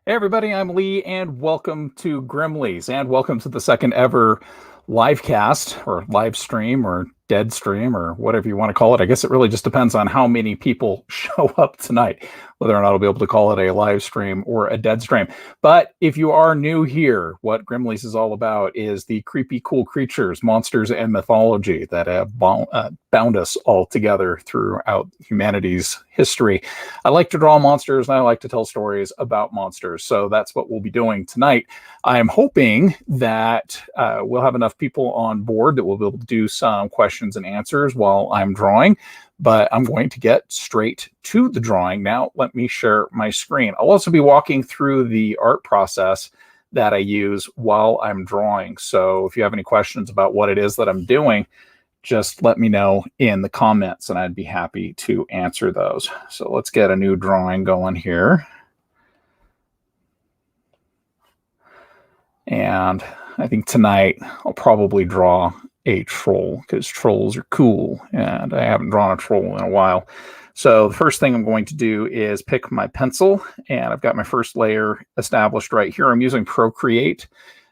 Hey everybody, I'm Lee, and welcome to Grimmleighs, and welcome to the second ever live cast, or live stream, or dead stream, or whatever you want to call it. I guess it really just depends on how many people show up tonight, whether or not I'll be able to call it a live stream or a dead stream. But if you are new here, what Grimmleighs is all about is the creepy, cool creatures, monsters, and mythology that have bound us all together throughout humanity's history. I like to draw monsters, and I like to tell stories about monsters. So that's what we'll be doing tonight. I am hoping that we'll have enough people on board that we'll be able to do some questions and answers while I'm drawing. But I'm going to get straight to the drawing now. Let me share my screen. I'll also be walking through the art process that I use while I'm drawing. So if you have any questions about what it is that I'm doing, just let me know in the comments and I'd be happy to answer those. So let's get a new drawing going here. And I think tonight I'll probably draw a troll because trolls are cool and I haven't drawn a troll in a while. So the first thing I'm going to do is pick my pencil, and I've got my first layer established right here. I'm using Procreate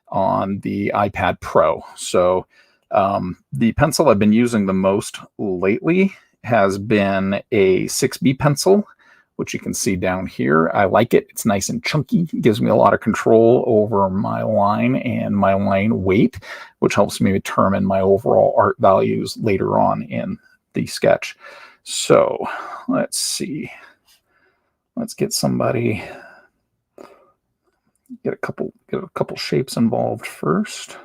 on the iPad Pro. So the pencil I've been using the most lately has been a 6B pencil, which you can see down here. I like it. It's nice and chunky. It gives me a lot of control over my line and my line weight, which helps me determine my overall art values later on in the sketch. So let's see. Let's get somebody, get a couple shapes involved first.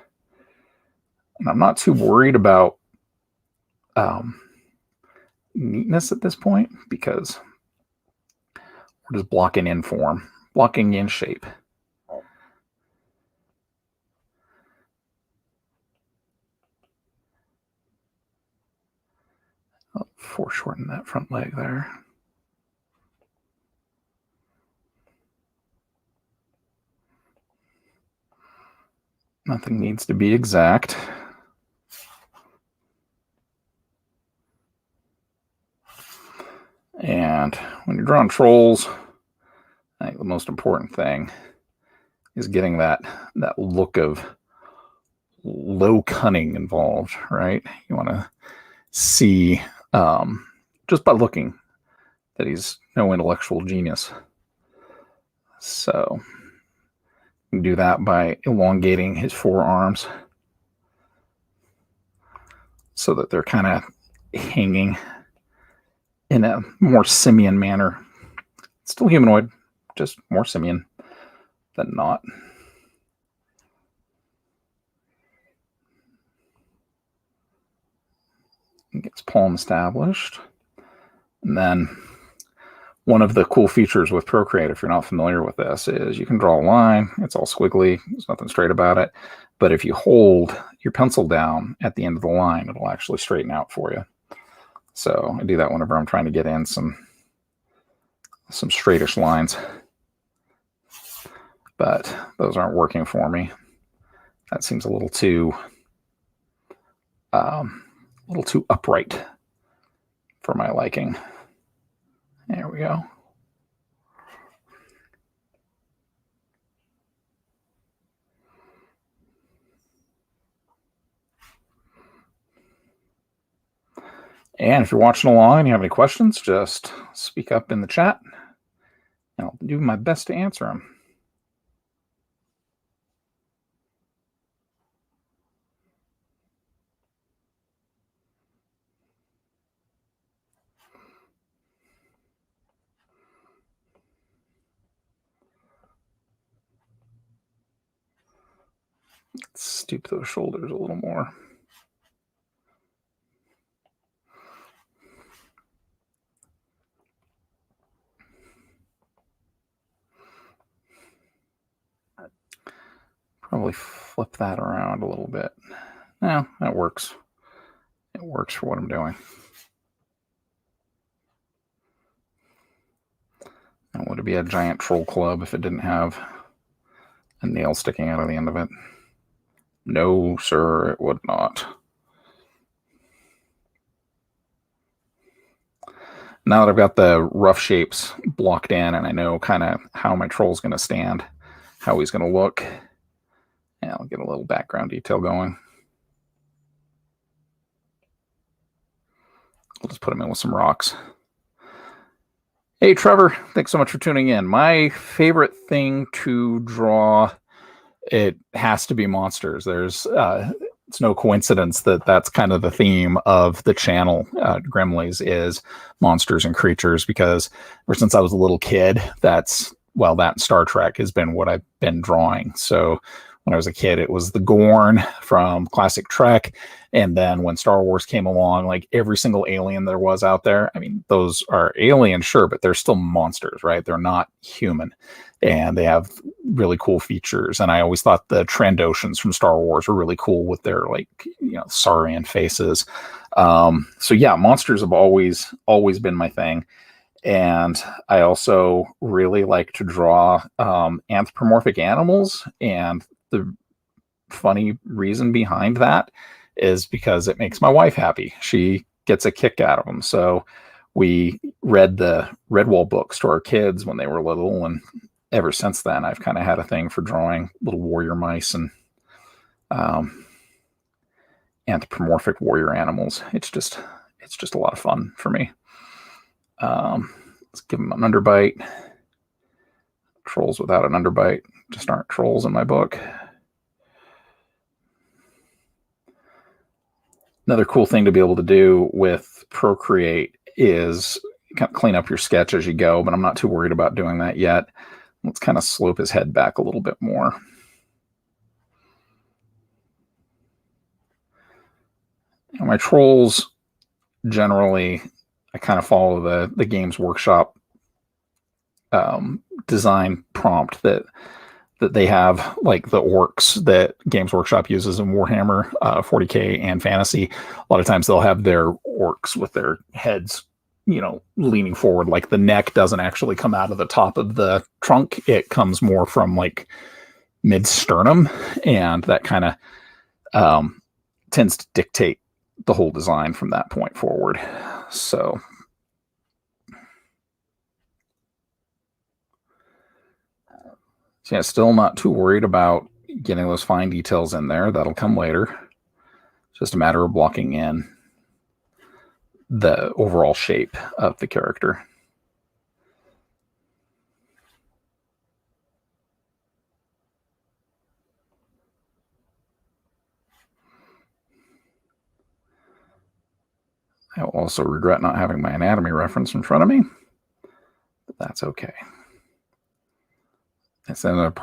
And I'm not too worried about neatness at this point because we're just blocking in form, blocking in shape. I'll foreshorten that front leg there. Nothing needs to be exact. And when you're drawing trolls, I think the most important thing is getting that look of low cunning involved, right? You want to see, just by looking, that he's no intellectual genius. So you can do that by elongating his forearms so that they're kind of hanging in a more simian manner. Still humanoid, just more simian than not. Gets palm established. And then one of the cool features with Procreate, if you're not familiar with this, is you can draw a line. It's all squiggly. There's nothing straight about it. But if you hold your pencil down at the end of the line, it'll actually straighten out for you. So I do that whenever I'm trying to get in some straightish lines. But those aren't working for me. That seems a little too upright for my liking. There we go. And if you're watching along and you have any questions, just speak up in the chat, and I'll do my best to answer them. Let's stoop those shoulders a little more. Probably flip that around a little bit. Yeah, that works. It works for what I'm doing. And would it be a giant troll club if it didn't have a nail sticking out of the end of it? No, sir, it would not. Now that I've got the rough shapes blocked in and I know kind of how my troll's going to stand, how he's going to look, and I'll get a little background detail going. We'll just put him in with some rocks. Hey, Trevor, thanks so much for tuning in. My favorite thing to draw, it has to be monsters. It's no coincidence that that's kind of the theme of the channel, Grimmleighs, is monsters and creatures, because ever since I was a little kid, that Star Trek has been what I've been drawing. So when I was a kid, it was the Gorn from classic Trek. And then when Star Wars came along, like every single alien there was out there, I mean, those are aliens, sure, but they're still monsters, right? They're not human. And they have really cool features. And I always thought the Trandoshans from Star Wars were really cool with their, like, saurian faces. So yeah, monsters have always been my thing. And I also really like to draw anthropomorphic animals. And the funny reason behind that is because it makes my wife happy. She gets a kick out of them. So we read the Redwall books to our kids when they were little, and ever since then, I've kind of had a thing for drawing little warrior mice and anthropomorphic warrior animals. It's just a lot of fun for me. Let's give them an underbite. Trolls without an underbite just aren't trolls in my book. Another cool thing to be able to do with Procreate is kind of clean up your sketch as you go, but I'm not too worried about doing that yet. Let's kind of slope his head back a little bit more. My trolls, generally, I kind of follow the Games Workshop design prompt that they have, like the orcs that Games Workshop uses in Warhammer 40K and Fantasy. A lot of times they'll have their orcs with their heads, leaning forward. Like the neck doesn't actually come out of the top of the trunk. It comes more from like mid-sternum, and that kind of tends to dictate the whole design from that point forward. So yeah, still not too worried about getting those fine details in there. That'll come later. It's just a matter of blocking in the overall shape of the character. I also regret not having my anatomy reference in front of me, but that's okay. That's another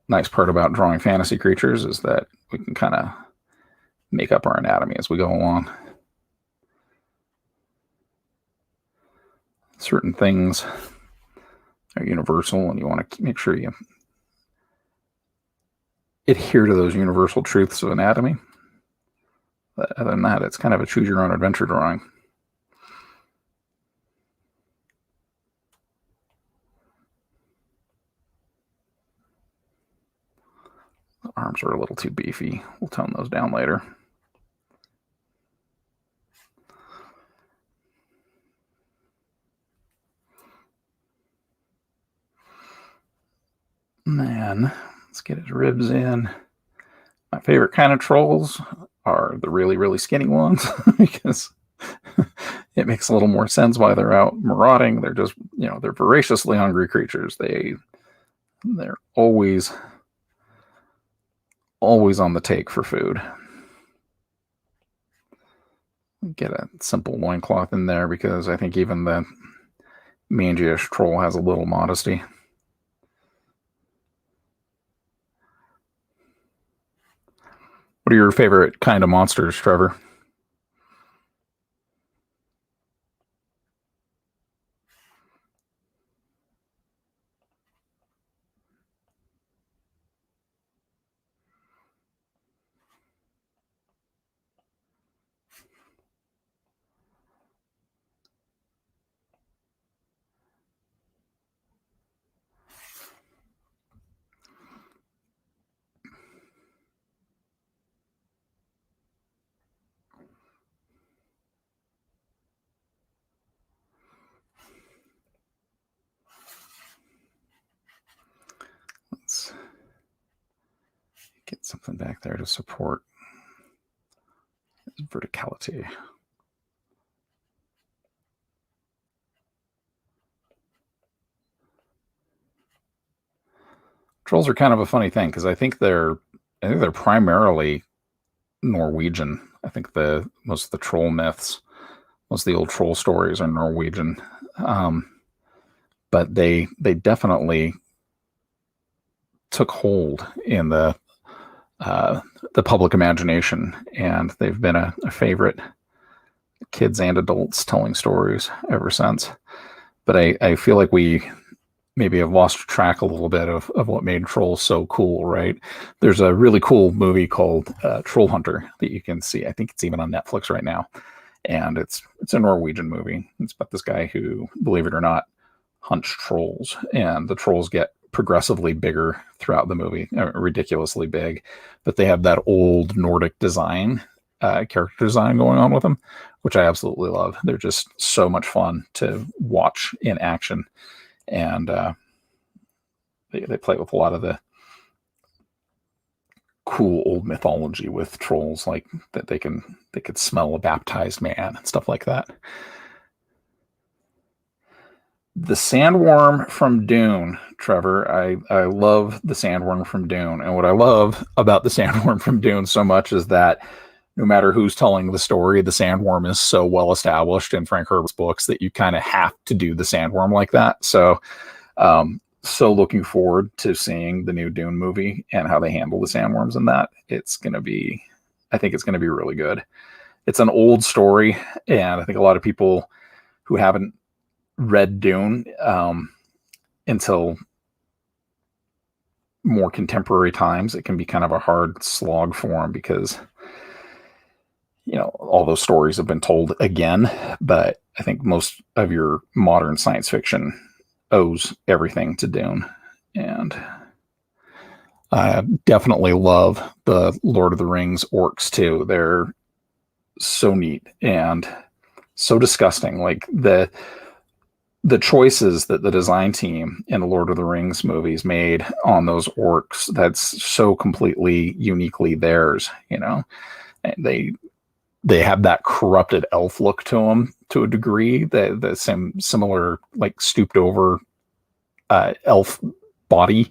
nice part about drawing fantasy creatures, is that we can kind of make up our anatomy as we go along. Certain things are universal, and you want to make sure you adhere to those universal truths of anatomy. But other than that, it's kind of a choose your own adventure drawing. The arms are a little too beefy. We'll tone those down later. And then let's get his ribs in. My favorite kind of trolls are the really, really skinny ones, because it makes a little more sense why they're out marauding. They're just, they're voraciously hungry creatures. They're always on the take for food. Get a simple loincloth in there, because I think even the mangy-ish troll has a little modesty. What are your favorite kind of monsters, Trevor? something back there to support verticality. Trolls are kind of a funny thing because I think they're primarily Norwegian. I think most of the troll myths, most of the old troll stories are Norwegian, but they definitely took hold in the public imagination, and they've been a favorite, kids and adults telling stories ever since. But I feel like we maybe have lost track a little bit of what made trolls so cool, right? There's a really cool movie called Troll Hunter that you can see. I think it's even on Netflix right now. And it's a Norwegian movie. It's about this guy who, believe it or not, hunts trolls. And the trolls get progressively bigger throughout the movie, ridiculously big. But they have that old Nordic design, character design going on with them, which I absolutely love. They're just so much fun to watch in action. And they play with a lot of the cool old mythology with trolls, like that they could smell a baptized man and stuff like that. The sandworm from Dune, Trevor. I love the sandworm from Dune, and what I love about the sandworm from Dune so much is that no matter who's telling the story, the sandworm is so well established in Frank Herbert's books that you kind of have to do the sandworm like that. So, so looking forward to seeing the new Dune movie and how they handle the sandworms in that. I think it's going to be really good. It's an old story, and I think a lot of people who haven't read Dune until more contemporary times, it can be kind of a hard slog for them because all those stories have been told again. But I think most of your modern science fiction owes everything to Dune. And I definitely love the Lord of the Rings orcs too. They're so neat and so disgusting. Like the choices that the design team in the Lord of the Rings movies made on those orcs, that's so completely uniquely theirs, And they have that corrupted elf look to them to a degree, the similar, like, stooped over elf body.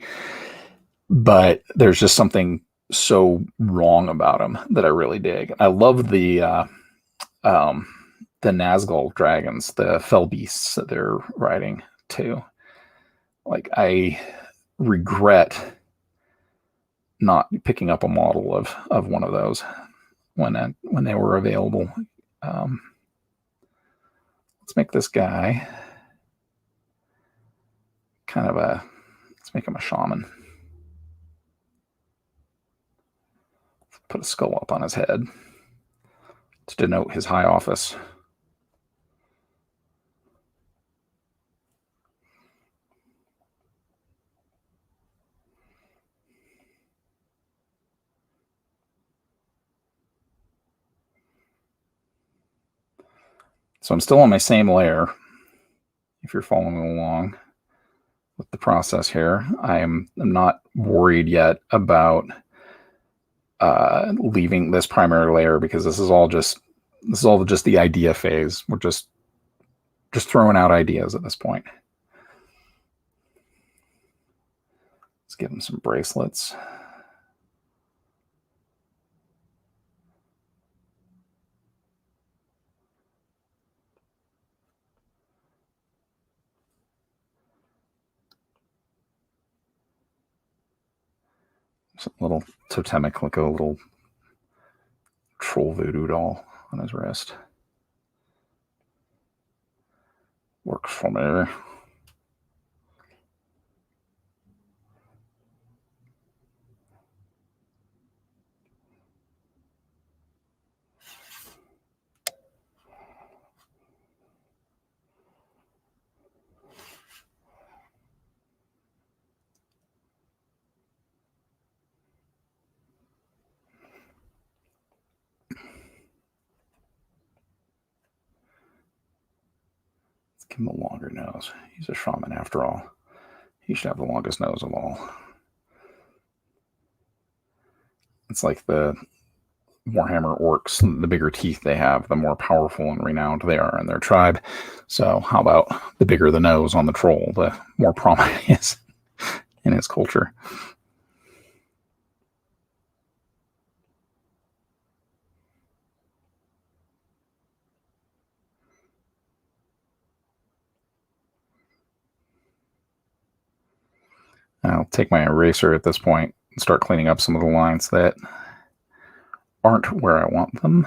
But there's just something so wrong about them that I really dig. I love the Nazgul dragons, the fell beasts that they're riding too. Like, I regret not picking up a model of one of those when they were available. Let's make this guy let's make him a shaman. Put a skull up on his head to denote his high office. So I'm still on my same layer. If you're following along with the process here, I'm not worried yet about leaving this primary layer because this is all just the idea phase. We're just throwing out ideas at this point. Let's give him some bracelets. Some little totemic, like a little troll voodoo doll on his wrist. Works for me. Give him a longer nose. He's a shaman after all. He should have the longest nose of all. it's like the Warhammer orcs, the bigger teeth they have, the more powerful and renowned they are in their tribe. So how about the bigger the nose on the troll, the more prominent he is in his culture. I'll take my eraser at this point and start cleaning up some of the lines that aren't where I want them.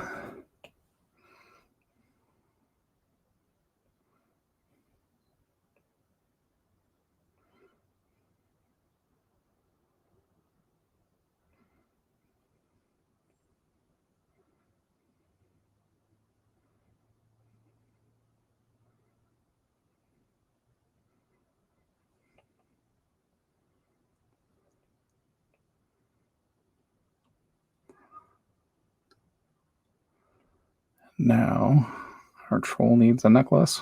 Now, our troll needs a necklace.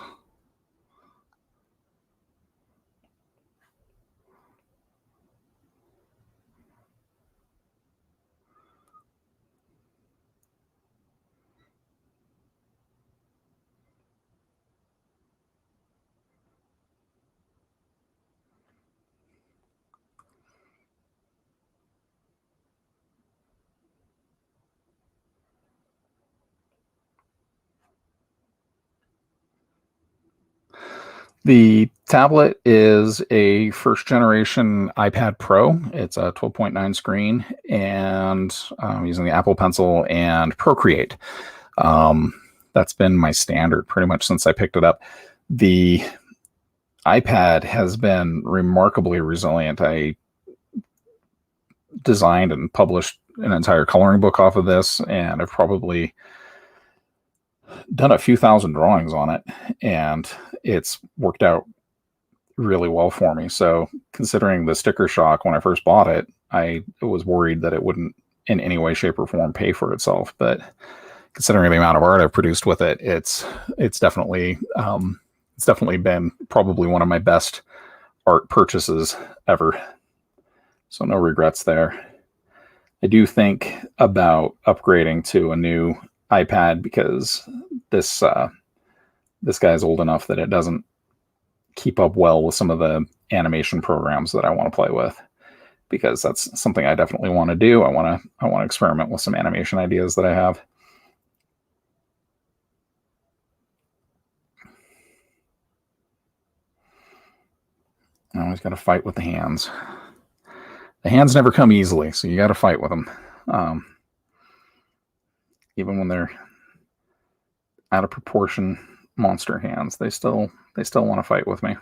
The tablet is a first generation iPad Pro. It's a 12.9 screen, and I'm using the Apple Pencil and Procreate. That's been my standard pretty much since I picked it up. The iPad has been remarkably resilient. I designed and published an entire coloring book off of this, and I've probably done a few thousand drawings on it, and it's worked out really well for me. So considering the sticker shock when I first bought it, I was worried that it wouldn't in any way, shape, or form pay for itself. But considering the amount of art I've produced with it, it's definitely been probably one of my best art purchases ever. So no regrets there. I do think about upgrading to a new iPad because this guy's old enough that it doesn't keep up well with some of the animation programs that I want to play with, because that's something I definitely want to do. I want to experiment with some animation ideas that I have. I always got to fight with the hands. The hands never come easily, so you got to fight with them. Even when they're out of proportion monster hands, they still want to fight with me.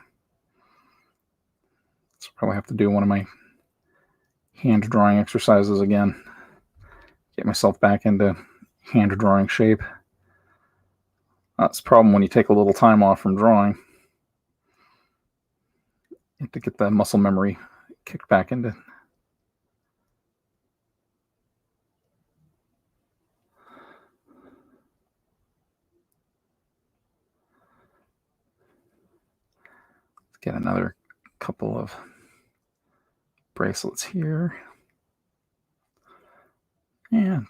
So probably have to do one of my hand drawing exercises again. Get myself back into hand drawing shape. That's the problem when you take a little time off from drawing. You have to get the muscle memory kicked back into. Let's get another couple of bracelets here. Yeah,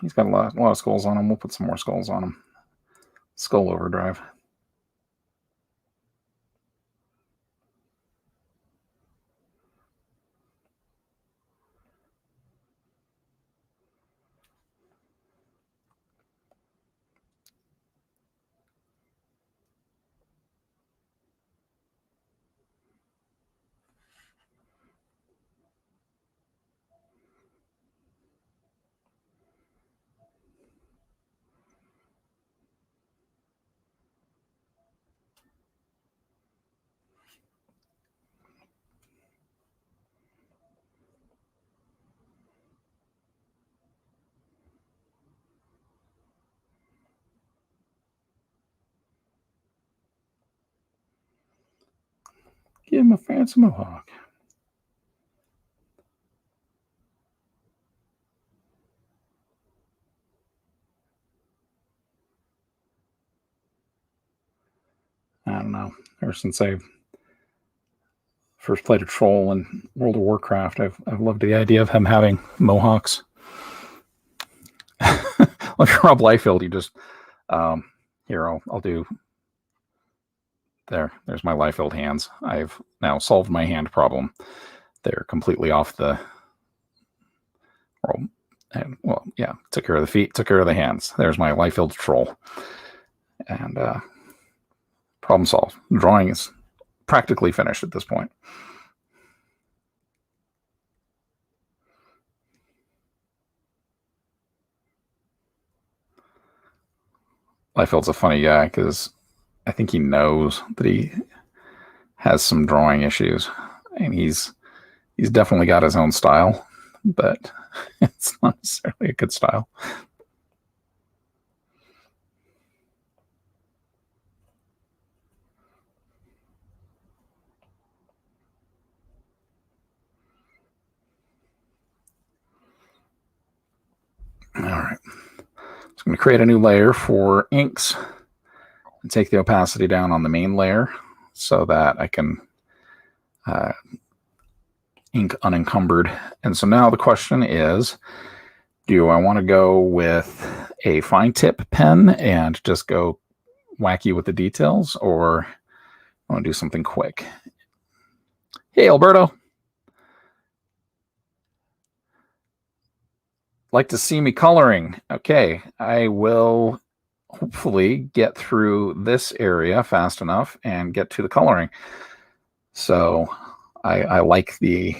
he's got a lot of skulls on him. We'll put some more skulls on him. Skull overdrive. Give him a fancy mohawk. I don't know. Ever since I first played a troll in World of Warcraft, I've loved the idea of him having mohawks. like Rob Liefeld, you just here I'll do there's my Liefeld hands. I've now solved my hand problem. They're completely off the well, yeah, took care of the feet, took care of the hands. There's my Liefeld troll. And problem solved. The drawing is practically finished at this point. Liefeld's a funny guy because I think he knows that he has some drawing issues, and he's definitely got his own style, but it's not necessarily a good style. All right. So I'm going to create a new layer for inks and take the opacity down on the main layer so that I can ink unencumbered. And so now the question is, do I want to go with a fine tip pen and just go wacky with the details, or I want to do something quick? Hey, Alberto. Like to see me coloring? Okay, I will hopefully get through this area fast enough and get to the coloring. So I like the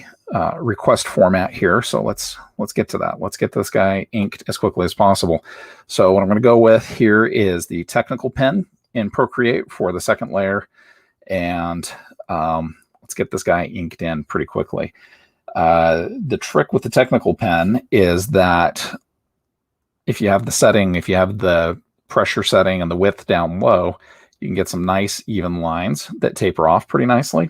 request format here. So let's get to that. Let's get this guy inked as quickly as possible. So what I'm going to go with here is the technical pen in Procreate for the second layer, and let's get this guy inked in pretty quickly. The trick with the technical pen is that if you have the pressure setting and the width down low, you can get some nice even lines that taper off pretty nicely.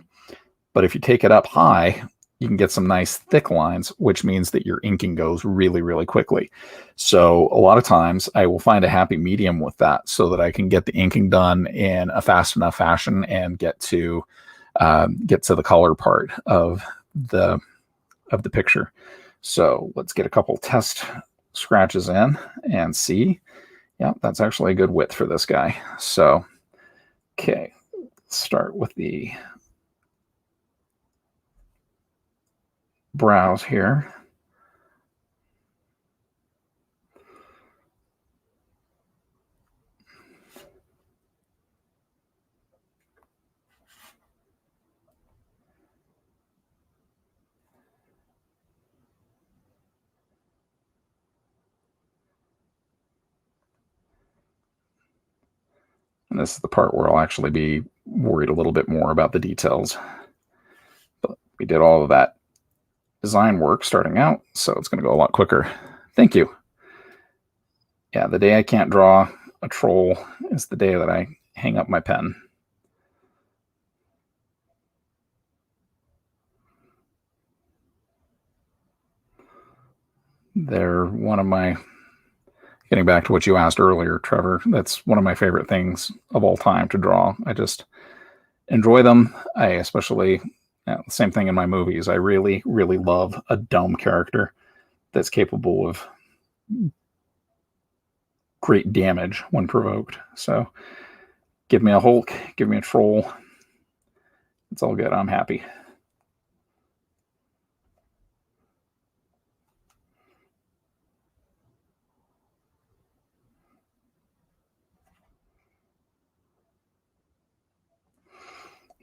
But if you take it up high, you can get some nice thick lines, which means that your inking goes really, really quickly. So a lot of times I will find a happy medium with that so that I can get the inking done in a fast enough fashion and get to the color part of the picture. So let's get a couple test scratches in and see. Yeah, that's actually a good width for this guy. So, okay, let's start with the brows here. And this is the part where I'll actually be worried a little bit more about the details. But we did all of that design work starting out, so it's going to go a lot quicker. Thank you. Yeah, the day I can't draw a troll is the day that I hang up my pen. They're one of my, getting back to what you asked earlier, Trevor, that's one of my favorite things of all time to draw. I just enjoy them. I especially, same thing in my movies. I really, really love a dumb character that's capable of great damage when provoked. So give me a Hulk, give me a troll. It's all good. I'm happy.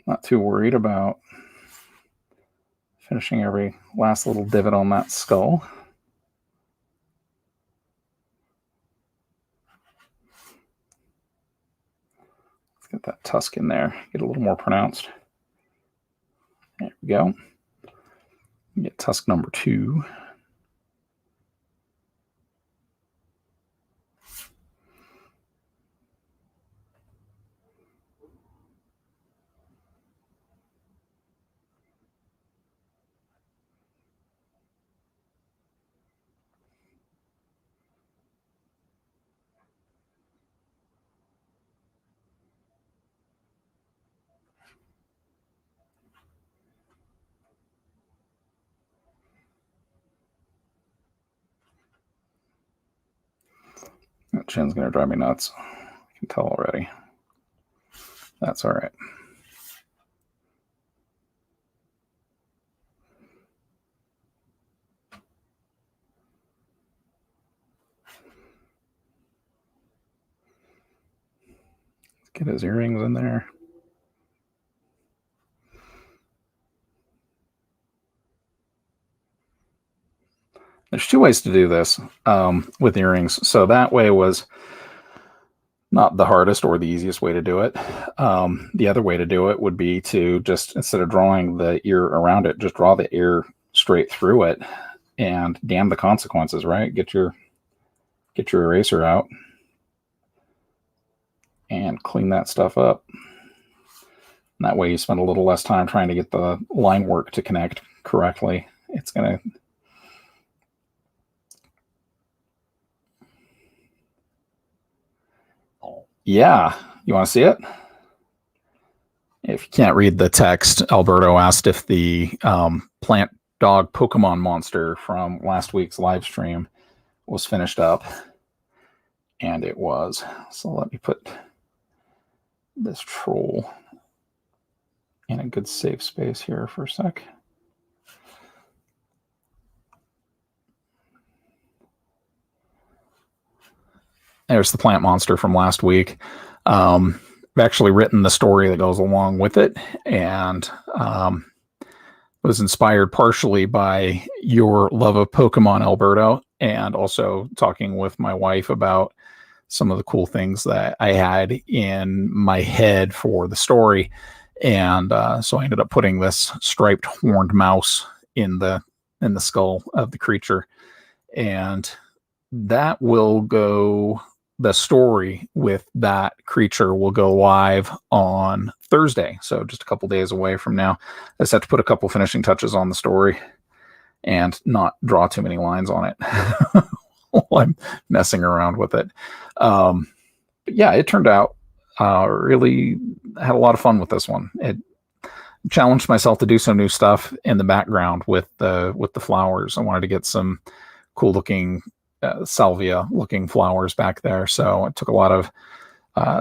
Not too worried about finishing every last little divot on that skull. Let's get that tusk in there, get a little more pronounced. There we go. Get tusk number 2. chin's going to drive me nuts. I can tell already. That's all right. Let's get his earrings in there. There's two ways to do this with earrings. So that way was not the hardest or the easiest way to do it. The other way to do it would be to just, instead of drawing the ear around it, just draw the ear straight through it, and damn the consequences, right? Get your eraser out and clean that stuff up. And that way you spend a little less time trying to get the line work to connect correctly. It's going to... Yeah, you want to see it? If you can't read the text, Alberto asked if the plant dog Pokemon monster from last week's live stream was finished up. And it was. So let me put this troll in a good safe space here for a sec. There's the plant monster from last week. I've actually written the story that goes along with it, and was inspired partially by your love of Pokemon, Alberto, and also talking with my wife about some of the cool things that I had in my head for the story. And so I ended up putting this striped horned mouse in the skull of the creature, and that will go... The story with that creature will go live on Thursday, so just a couple days away from now. I just have to put a couple finishing touches on the story and not draw too many lines on it while I'm messing around with it. But yeah, it turned out really had a lot of fun with this one. It challenged myself to do some new stuff in the background with the flowers. I wanted to get some cool looking salvia looking flowers back there. So I took a lot of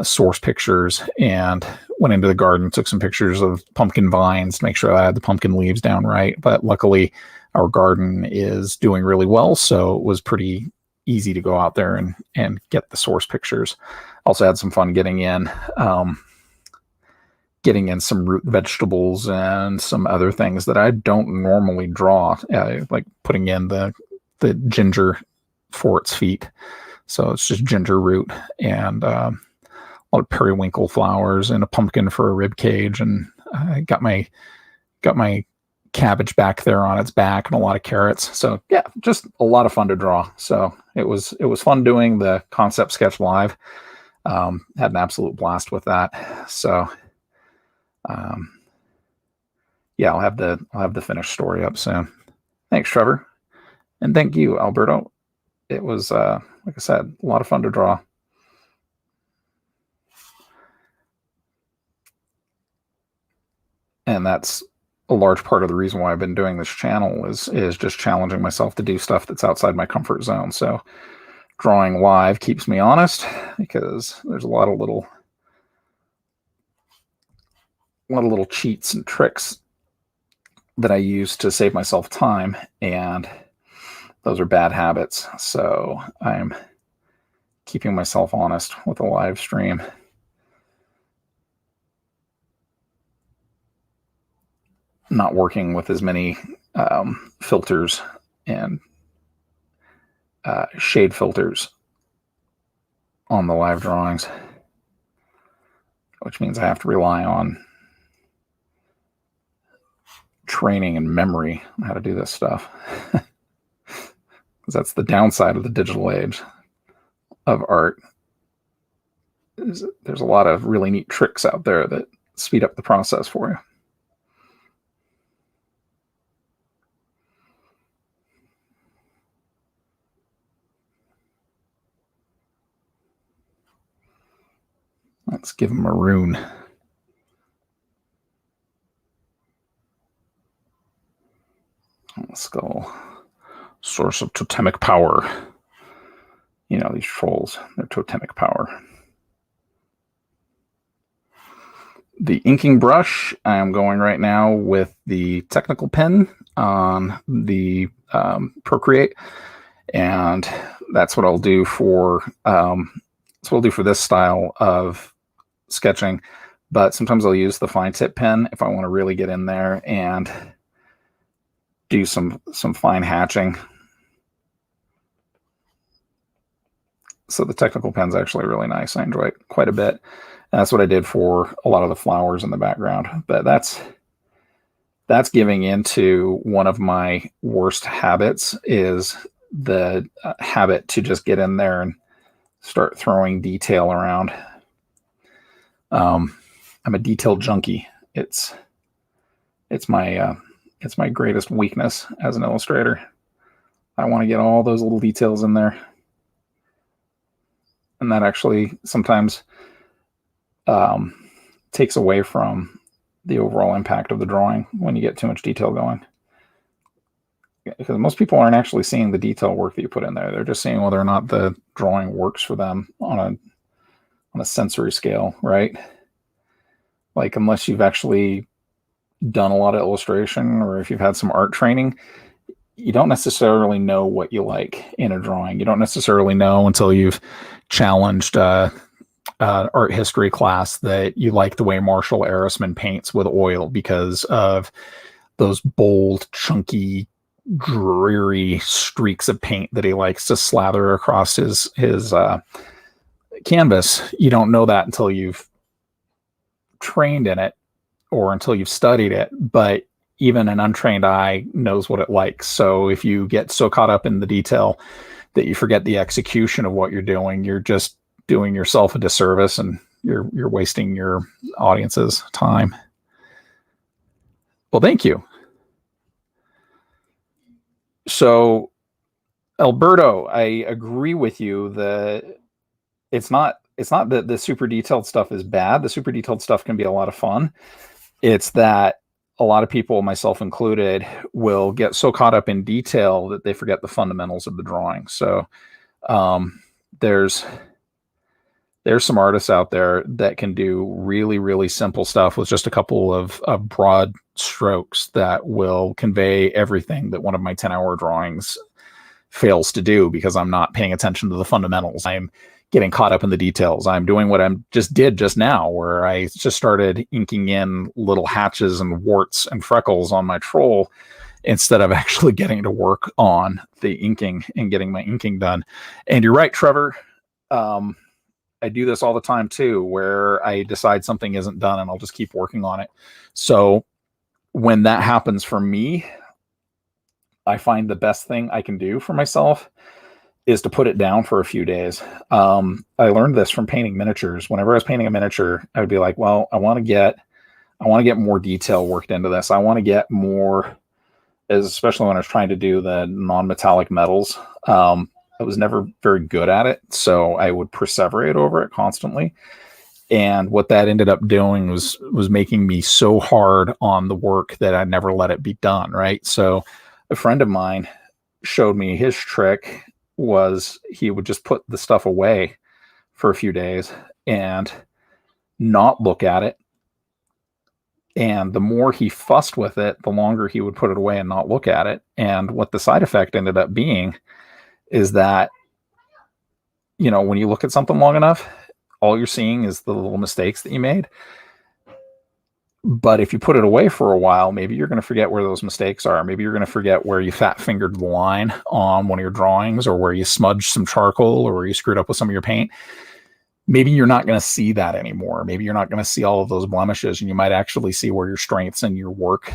source pictures and went into the garden, took some pictures of pumpkin vines to make sure I had the pumpkin leaves down right. But luckily our garden is doing really well, so it was pretty easy to go out there and get the source pictures. Also had some fun getting in some root vegetables and some other things that I don't normally draw, like putting in the ginger for its feet. So it's just ginger root and a lot of periwinkle flowers and a pumpkin for a rib cage. And I got my cabbage back there on its back and a lot of carrots. So yeah, just a lot of fun to draw. So it was fun doing the concept sketch live. Had an absolute blast with that. So yeah, I'll have the finished story up soon. Thanks, Trevor. And thank you, Alberto. It was, like I said, a lot of fun to draw. And that's a large part of the reason why I've been doing this channel is just challenging myself to do stuff that's outside my comfort zone. So drawing live keeps me honest, because there's a lot of little cheats and tricks that I use to save myself time, and those are bad habits. So I'm keeping myself honest with a live stream. Not working with as many filters and shade filters on the live drawings, which means I have to rely on training and memory on how to do this stuff. That's the downside of the digital age of art. There's a lot of really neat tricks out there that speed up the process for you. Let's give him a rune. Skull. Source of totemic power. these trolls, their totemic power. The inking brush, I am going right now with the technical pen on the Procreate, and that's what I'll do for this style of sketching. But sometimes I'll use the fine tip pen if I want to really get in there and do some fine hatching. So the technical pen's actually really nice. I enjoy it quite a bit. And that's what I did for a lot of the flowers in the background. But that's giving into one of my worst habits, is the habit to just get in there and start throwing detail around. I'm a detail junkie. It's my greatest weakness as an illustrator. I want to get all those little details in there. And that actually sometimes takes away from the overall impact of the drawing when you get too much detail going. Because most people aren't actually seeing the detail work that you put in there. They're just seeing whether or not the drawing works for them on a sensory scale, right? Like, unless you've actually done a lot of illustration, or if you've had some art training, you don't necessarily know what you like in a drawing. You don't necessarily know until you've challenged art history class that you like the way Marshall Arisman paints with oil because of those bold, chunky, dreary streaks of paint that he likes to slather across his canvas. You don't know that until you've trained in it or until you've studied it, but even an untrained eye knows what it likes. So if you get so caught up in the detail that you forget the execution of what you're doing, you're just doing yourself a disservice, and you're wasting your audience's time. Well, thank you. So, Alberto, I agree with you that it's not that the super detailed stuff is bad. The super detailed stuff can be a lot of fun. It's that a lot of people, myself included, will get so caught up in detail that they forget the fundamentals of the drawing. So there's some artists out there that can do really, really simple stuff with just a couple of broad strokes that will convey everything that one of my 10-hour drawings fails to do, because I'm not paying attention to the fundamentals. I'm getting caught up in the details. I'm doing what I did just now, where I just started inking in little hatches and warts and freckles on my troll instead of actually getting to work on the inking and getting my inking done. And you're right, Trevor. I do this all the time too, where I decide something isn't done and I'll just keep working on it. So when that happens for me, I find the best thing I can do for myself is to put it down for a few days. I learned this from painting miniatures. Whenever I was painting a miniature, I would be like, well, I want to get more detail worked into this. I want to get more, especially when I was trying to do the non-metallic metals. I was never very good at it, so I would perseverate over it constantly. And what that ended up doing was making me so hard on the work that I never let it be done, right? So a friend of mine showed me his trick was he would just put the stuff away for a few days and not look at it. And the more he fussed with it, the longer he would put it away and not look at it. And what the side effect ended up being is that, when you look at something long enough, all you're seeing is the little mistakes that you made. But if you put it away for a while, maybe you're going to forget where those mistakes are. Maybe you're going to forget where you fat fingered the line on one of your drawings, or where you smudged some charcoal, or where you screwed up with some of your paint. Maybe you're not going to see that anymore. Maybe you're not going to see all of those blemishes, and you might actually see where your strengths and your work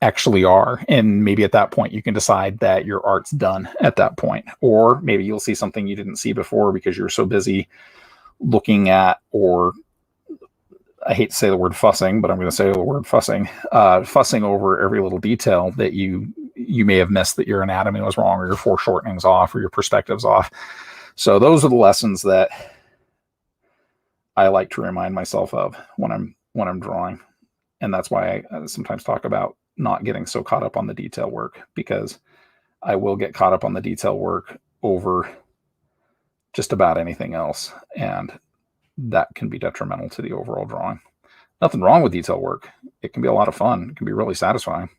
actually are. And maybe at that point you can decide that your art's done at that point. Or maybe you'll see something you didn't see before because you're so busy looking at, or I hate to say the word fussing, but I'm going to say the word fussing over every little detail that you may have missed, that your anatomy was wrong, or your foreshortening's off, or your perspective's off. So those are the lessons that I like to remind myself of when I'm drawing. And that's why I sometimes talk about not getting so caught up on the detail work, because I will get caught up on the detail work over just about anything else, and that can be detrimental to the overall drawing. Nothing wrong with detail work. It can be a lot of fun. It can be really satisfying.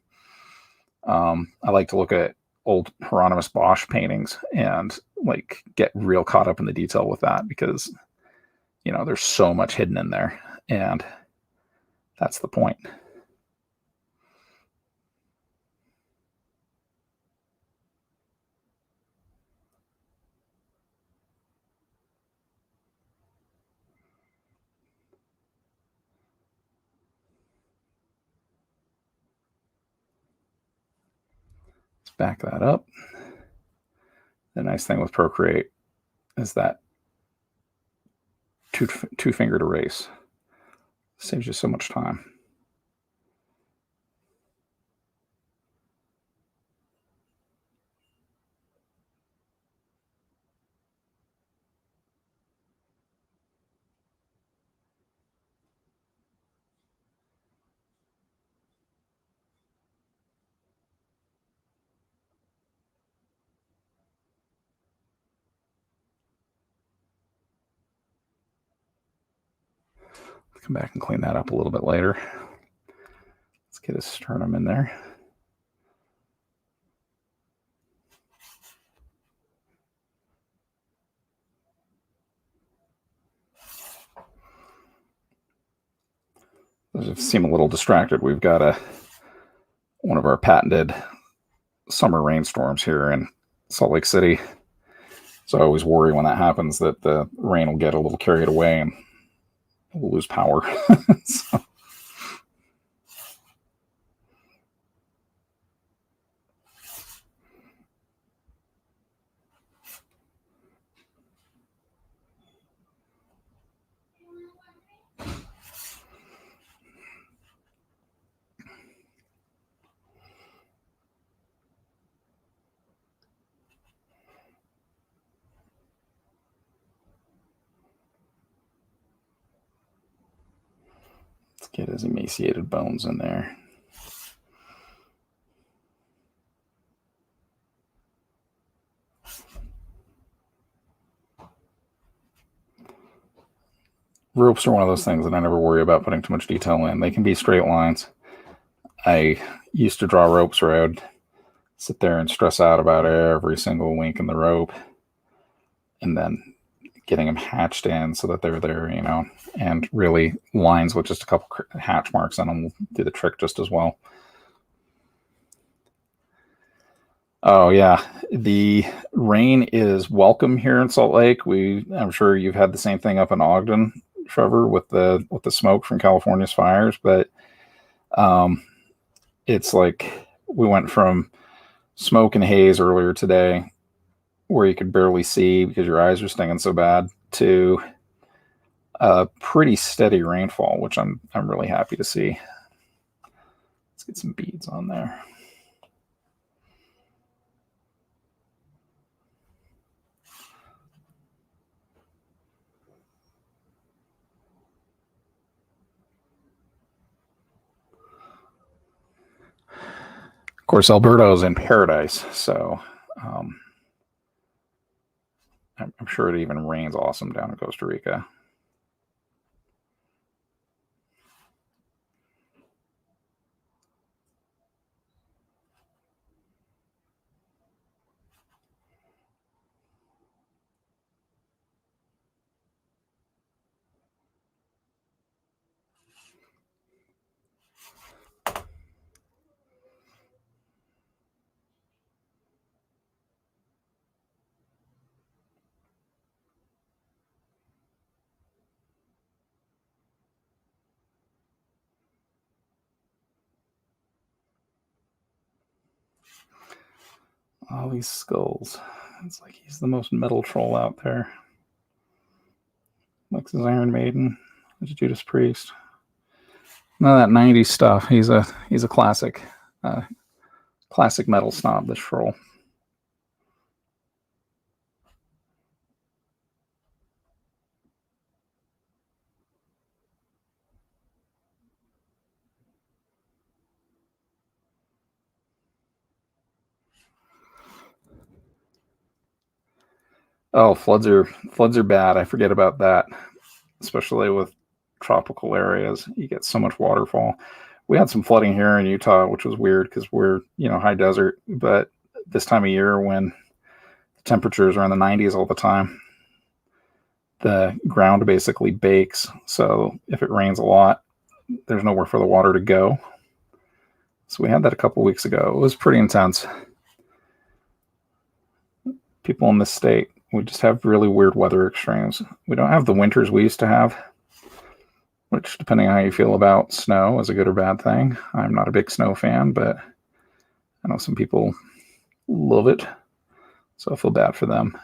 I like to look at old Hieronymus Bosch paintings and like get real caught up in the detail with that, because there's so much hidden in there, and that's the point. Let's back that up. The nice thing with Procreate is that two-fingered erase saves you so much time. Come back and clean that up a little bit later. Let's get a sternum in there. Those have seemed a little distracted. We've got one of our patented summer rainstorms here in Salt Lake City. So I always worry when that happens that the rain will get a little carried away and we'll lose power. So. Let's get his emaciated bones in there. Ropes are one of those things that I never worry about putting too much detail in. They can be straight lines. I used to draw ropes where I would sit there and stress out about every single wink in the rope, and then getting them hatched in so that they're there, and really lines with just a couple hatch marks on them will do the trick just as well. Oh yeah, the rain is welcome here in Salt Lake. I'm sure you've had the same thing up in Ogden, Trevor, with the smoke from California's fires, but it's like we went from smoke and haze earlier today, where you could barely see because your eyes are stinging so bad, to a pretty steady rainfall, which I'm really happy to see. Let's get some beads on there. Of course, Alberto's in paradise, so I'm sure it even rains awesome down in Costa Rica. All these skulls. It's like he's the most metal troll out there. Lex's Iron Maiden, there's Judas Priest. None of that 90s stuff. He's a classic metal snob, this troll. Oh, floods are bad. I forget about that, especially with tropical areas. You get so much waterfall. We had some flooding here in Utah, which was weird because we're, high desert. But this time of year when the temperatures are in the 90s all the time, the ground basically bakes. So if it rains a lot, there's nowhere for the water to go. So we had that a couple weeks ago. It was pretty intense. People in this state, we just have really weird weather extremes. We don't have the winters we used to have, which, depending on how you feel about snow, is a good or bad thing. I'm not a big snow fan, but I know some people love it. So I feel bad for them.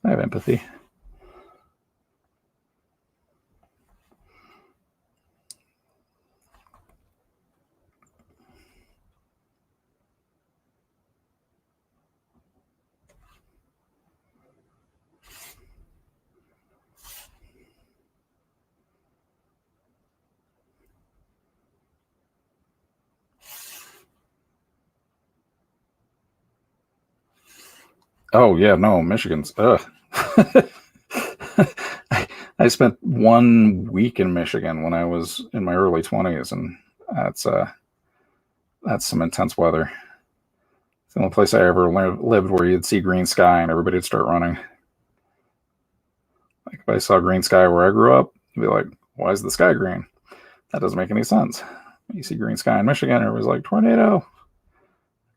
I have empathy. Oh, yeah, no, Michigan's, ugh. I spent 1 week in Michigan when I was in my early 20s, and that's some intense weather. It's the only place I ever lived where you'd see green sky and everybody'd start running. Like if I saw green sky where I grew up, I'd be like, "Why is the sky green? That doesn't make any sense." You see green sky in Michigan, it was like tornado,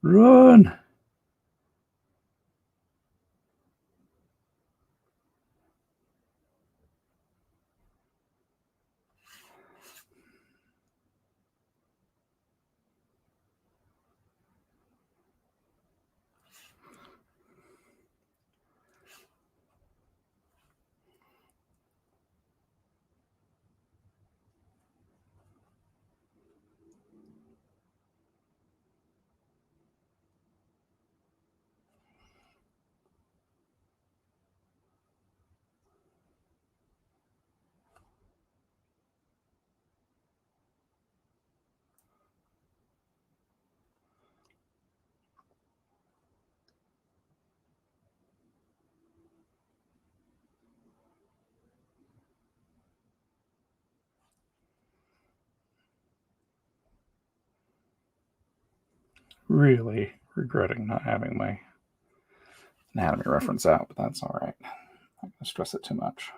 run. Really regretting not having my anatomy reference out, but that's all right. I'm not going to stress it too much.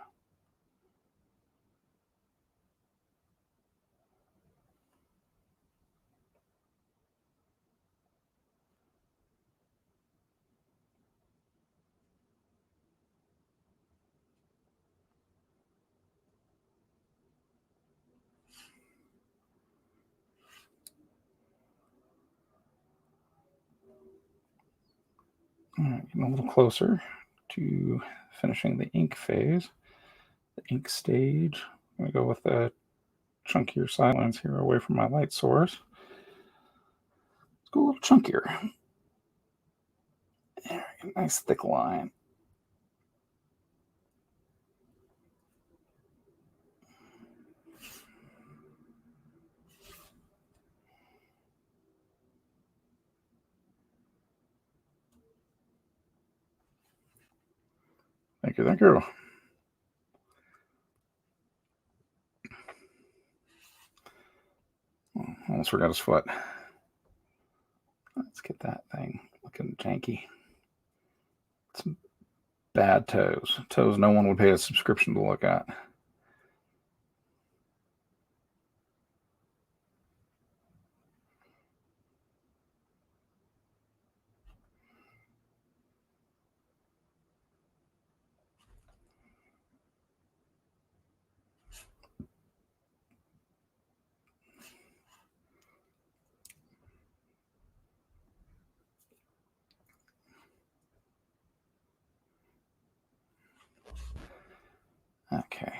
All right, getting a little closer to finishing the ink phase, the ink stage. I'm going to go with the chunkier sidelines here away from my light source. Let's go a little chunkier. There, nice thick line. Thank you, thank you. Almost forgot his foot. Let's get that thing looking janky. Some bad toes. Toes no one would pay a subscription to look at. Okay.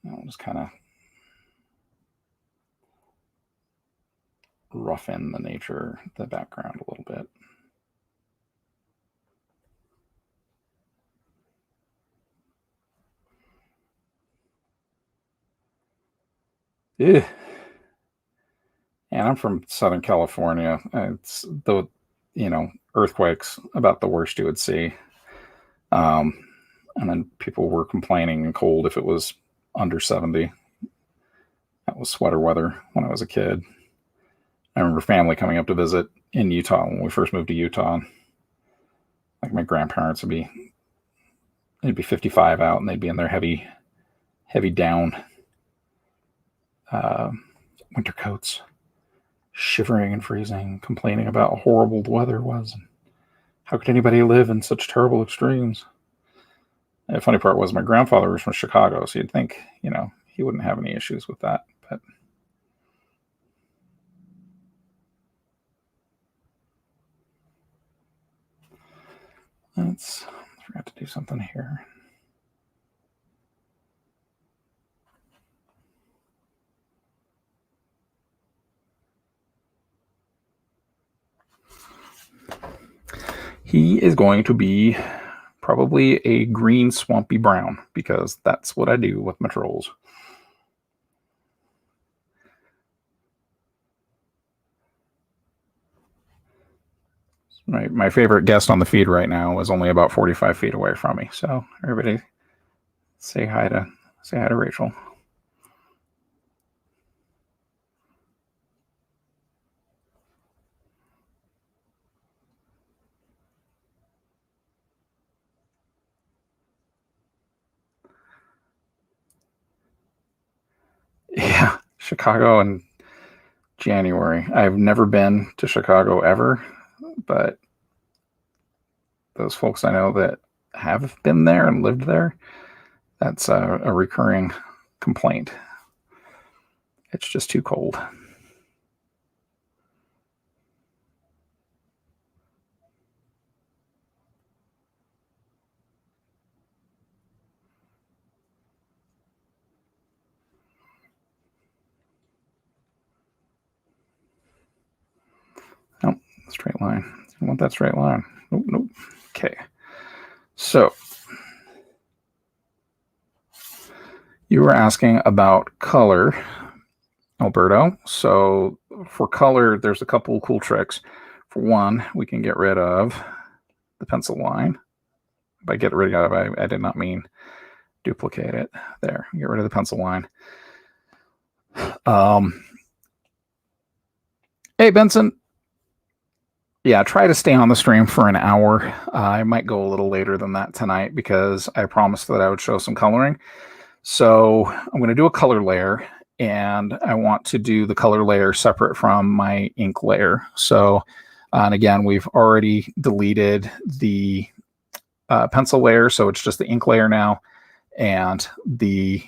Now we'll just kind of roughen the nature, the background a little bit. Yeah. And I'm from Southern California. It's the, earthquakes about the worst you would see. And then people were complaining in cold if it was under 70. That was sweater weather when I was a kid. I remember family coming up to visit in Utah when we first moved to Utah. Like my grandparents it'd be 55 out and they'd be in their heavy down winter coats, shivering and freezing, complaining about how horrible the weather was. How could anybody live in such terrible extremes? The funny part was my grandfather was from Chicago, so you'd think, he wouldn't have any issues with that. But I forgot to do something here. He is going to be probably a green swampy brown, because that's what I do with my trolls. My favorite guest on the feed right now is only about 45 feet away from me. So everybody say hi to Rachel. Yeah, Chicago in January. I've never been to Chicago ever, but those folks I know that have been there and lived there, that's a recurring complaint. It's just too cold. Nope, straight line. I want that straight line. Nope. Okay. So you were asking about color, Alberto. So for color, there's a couple of cool tricks. For one, we can get rid of the pencil line. By get rid of it, I did not mean duplicate it. There, get rid of the pencil line. Hey, Benson. Yeah, try to stay on the stream for an hour. I might go a little later than that tonight because I promised that I would show some coloring. So I'm going to do a color layer, and I want to do the color layer separate from my ink layer. So, and again, we've already deleted the pencil layer, so it's just the ink layer now and the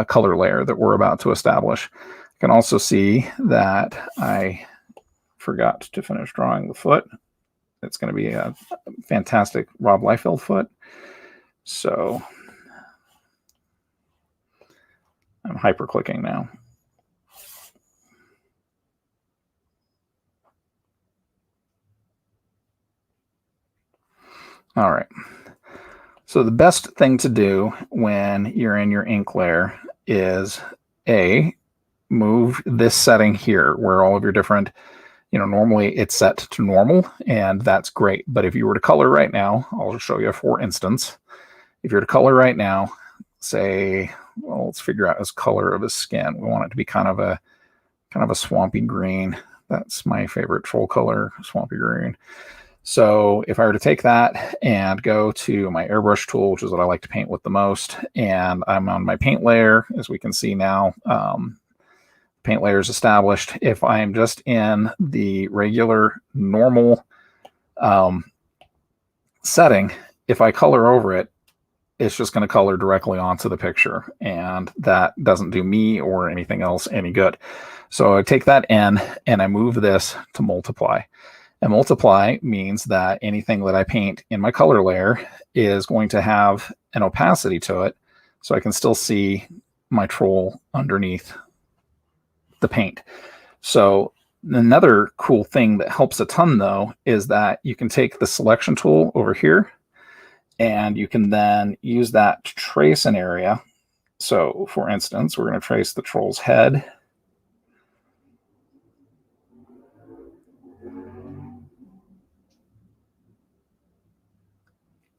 color layer that we're about to establish. You can also see that I forgot to finish drawing the foot. It's going to be a fantastic Rob Liefeld foot. So I'm hyper-clicking now. All right. So the best thing to do when you're in your ink layer is move this setting here where all of your different, normally it's set to normal, and that's great. But if you were to color right now, I'll just show you for instance. If you were to color right now, say, well, let's figure out his color of his skin. We want it to be kind of a swampy green. That's my favorite troll color, swampy green. So if I were to take that and go to my airbrush tool, which is what I like to paint with the most, and I'm on my paint layer, as we can see now, paint layer is established. If I'm just in the regular normal setting, if I color over it, it's just going to color directly onto the picture, and that doesn't do me or anything else any good. So I take that in and I move this to multiply. And multiply means that anything that I paint in my color layer is going to have an opacity to it, so I can still see my troll underneath the paint. So another cool thing that helps a ton, though, is that you can take the selection tool over here, and you can then use that to trace an area. So for instance, we're going to trace the troll's head.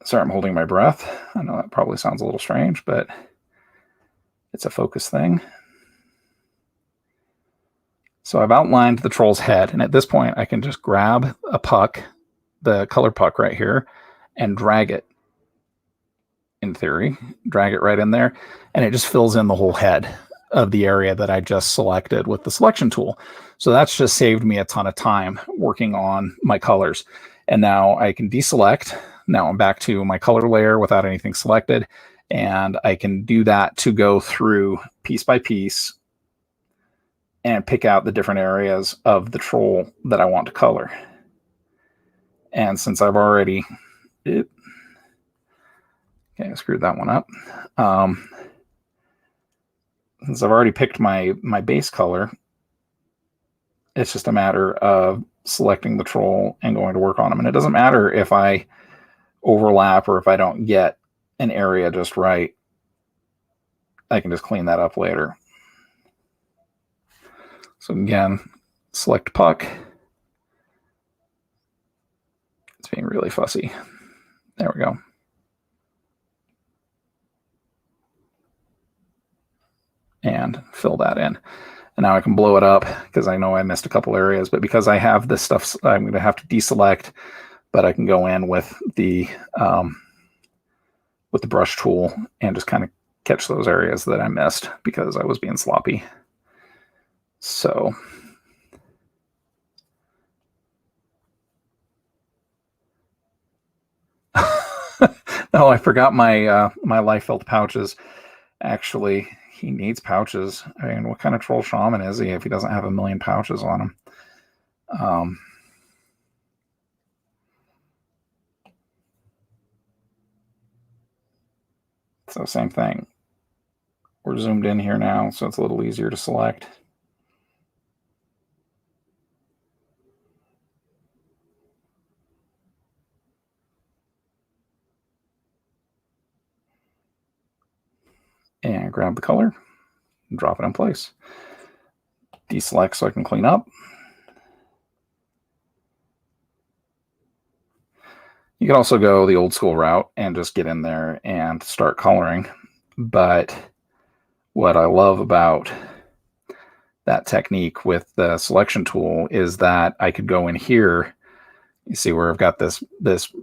Sorry, I'm holding my breath. I know that probably sounds a little strange, but it's a focus thing. So I've outlined the troll's head, and at this point I can just grab a puck, the color puck right here, and drag it, in theory, drag it right in there, and it just fills in the whole head of the area that I just selected with the selection tool. So that's just saved me a ton of time working on my colors. And now I can deselect. Now I'm back to my color layer without anything selected, and I can do that to go through piece by piece and pick out the different areas of the troll that I want to color. And since I've already, I screwed that one up. Since I've already picked my base color, it's just a matter of selecting the troll and going to work on them. And it doesn't matter if I overlap or if I don't get an area just right. I can just clean that up later. So again, select puck. It's being really fussy. There we go. And fill that in. And now I can blow it up because I know I missed a couple areas, but because I have this stuff, I'm going to have to deselect, but I can go in with the brush tool and just kind of catch those areas that I missed because I was being sloppy. So no, I forgot my my life felt pouches. Actually, he needs pouches. I mean, what kind of troll shaman is he if he doesn't have a million pouches on him? So same thing. We're zoomed in here now, so it's a little easier to select. And grab the color and drop it in place. Deselect so I can clean up. You can also go the old school route and just get in there and start coloring. But what I love about that technique with the selection tool is that I could go in here. You see where I've got this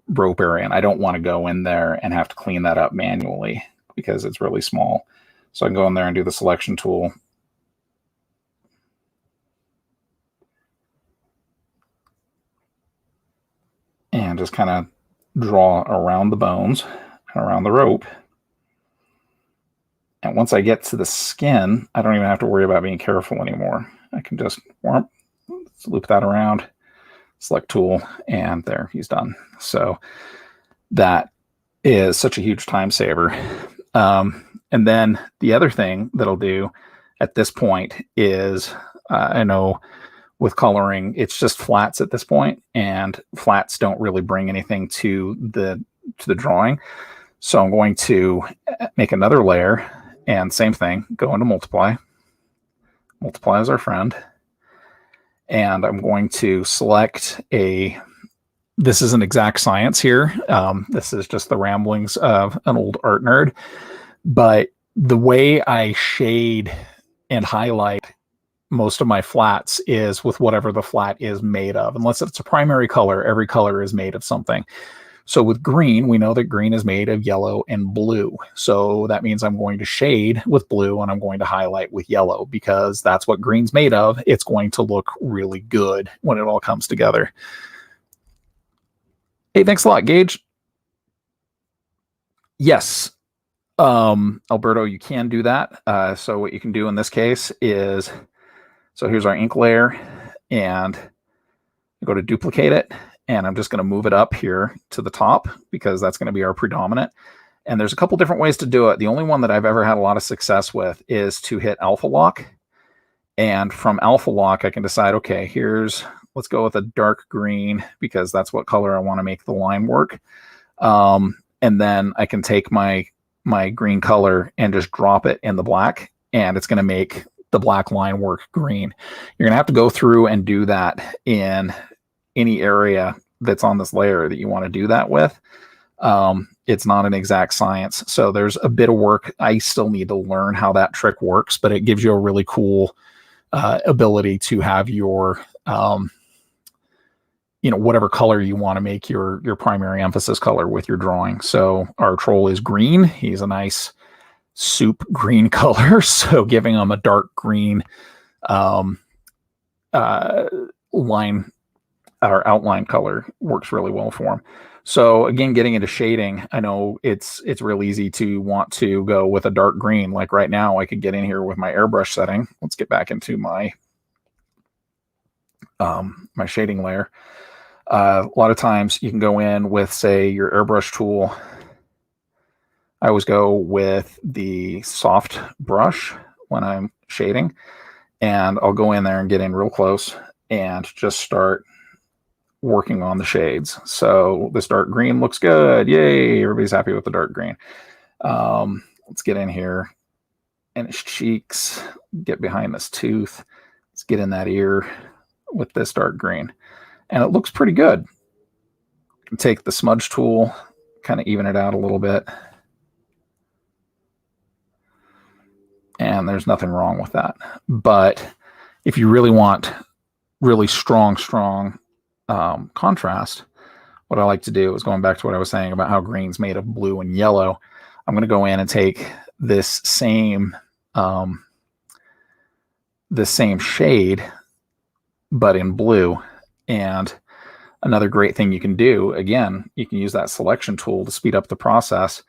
rope area, and I don't want to go in there and have to clean that up manually because it's really small. So I can go in there and do the selection tool. And just kind of draw around the bones and around the rope. And once I get to the skin, I don't even have to worry about being careful anymore. I can just loop that around, select tool, and there, he's done. So that is such a huge time saver. And then the other thing that I'll do at this point is, I know with coloring, it's just flats at this point, and flats don't really bring anything to the drawing. So I'm going to make another layer, and same thing, go into multiply. Multiply is our friend. And I'm going to select this is an exact science here. This is just the ramblings of an old art nerd. But the way I shade and highlight most of my flats is with whatever the flat is made of. Unless it's a primary color, every color is made of something. So with green, we know that green is made of yellow and blue. So that means I'm going to shade with blue and I'm going to highlight with yellow because that's what green's made of. It's going to look really good when it all comes together. Hey, thanks a lot, Gage. Yes. Alberto, you can do that. So what you can do in this case is, so here's our ink layer, and go to duplicate it, and I'm just going to move it up here to the top because that's going to be our predominant. And there's a couple different ways to do it. The only one that I've ever had a lot of success with is to hit alpha lock. And from alpha lock, I can decide, okay, let's go with a dark green because that's what color I want to make the line work. And then I can take my green color and just drop it in the black, and it's going to make the black line work green. You're going to have to go through and do that in any area that's on this layer that you want to do that with. It's not an exact science. So there's a bit of work. I still need to learn how that trick works, but it gives you a really cool ability to have your, whatever color you want to make your primary emphasis color with your drawing. So our troll is green. He's a nice soup green color. So giving him a dark green line or outline color works really well for him. So again, getting into shading, I know it's real easy to want to go with a dark green. Like right now, I could get in here with my airbrush setting. Let's get back into my my shading layer. A lot of times you can go in with, say, your airbrush tool. I always go with the soft brush when I'm shading, and I'll go in there and get in real close and just start working on the shades. So this dark green looks good. Yay, everybody's happy with the dark green. Let's get in here and his cheeks, get behind this tooth. Let's get in that ear with this dark green. And it looks pretty good. Take the smudge tool, kind of even it out a little bit. And there's nothing wrong with that. But if you really want really strong contrast, what I like to do is, going back to what I was saying about how green's made of blue and yellow, I'm going to go in and take this same shade, but in blue. And another great thing you can do, again, you can use that selection tool to speed up the process.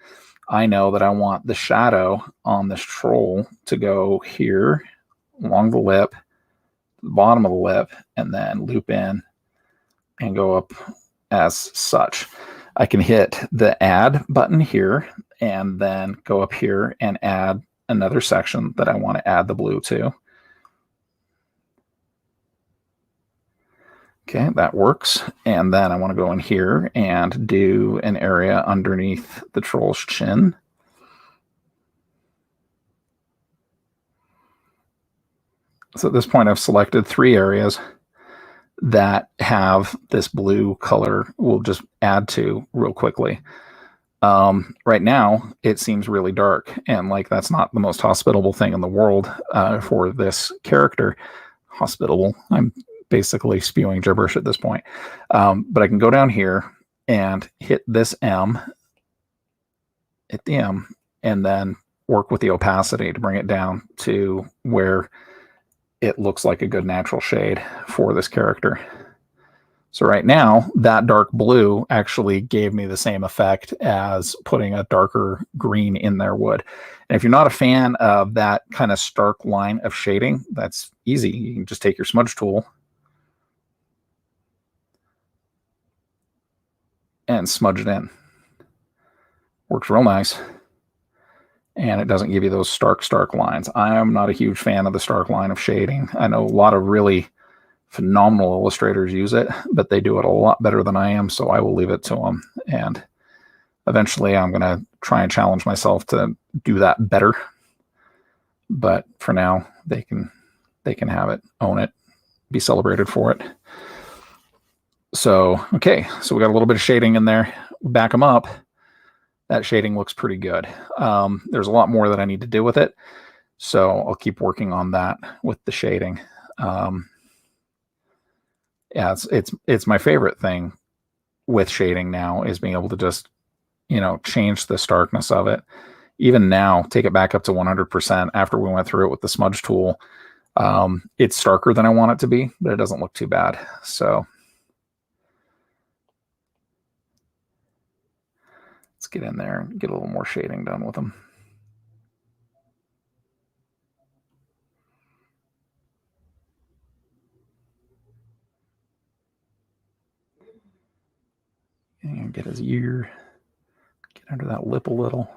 I know that I want the shadow on this troll to go here along the lip, the bottom of the lip, and then loop in and go up as such. I can hit the add button here and then go up here and add another section that I want to add the blue to. Okay, that works. And then I want to go in here and do an area underneath the troll's chin. So at this point, I've selected 3 areas that have this blue color we'll just add to real quickly. Right now, it seems really dark, and like that's not the most hospitable thing in the world for this character. Hospitable. I'm basically spewing gibberish at this point. But I can go down here and hit this M, hit the M, and then work with the opacity to bring it down to where it looks like a good natural shade for this character. So right now, that dark blue actually gave me the same effect as putting a darker green in there would. And if you're not a fan of that kind of stark line of shading, that's easy. You can just take your smudge tool and smudge it in. Works real nice. And it doesn't give you those stark lines. I am not a huge fan of the stark line of shading. I know a lot of really phenomenal illustrators use it, but they do it a lot better than I am, so I will leave it to them. And eventually I'm going to try and challenge myself to do that better. But for now, they can have it, own it, be celebrated for it. So, okay, so we got a little bit of shading in there. Back them up. That shading looks pretty good. There's a lot more that I need to do with it, so I'll keep working on that with the shading. Yeah, it's my favorite thing with shading now, is being able to just, change the starkness of it. Even now, take it back up to 100% after we went through it with the smudge tool. It's starker than I want it to be, but it doesn't look too bad. So let's get in there and get a little more shading done with them. And get his ear, get under that lip a little.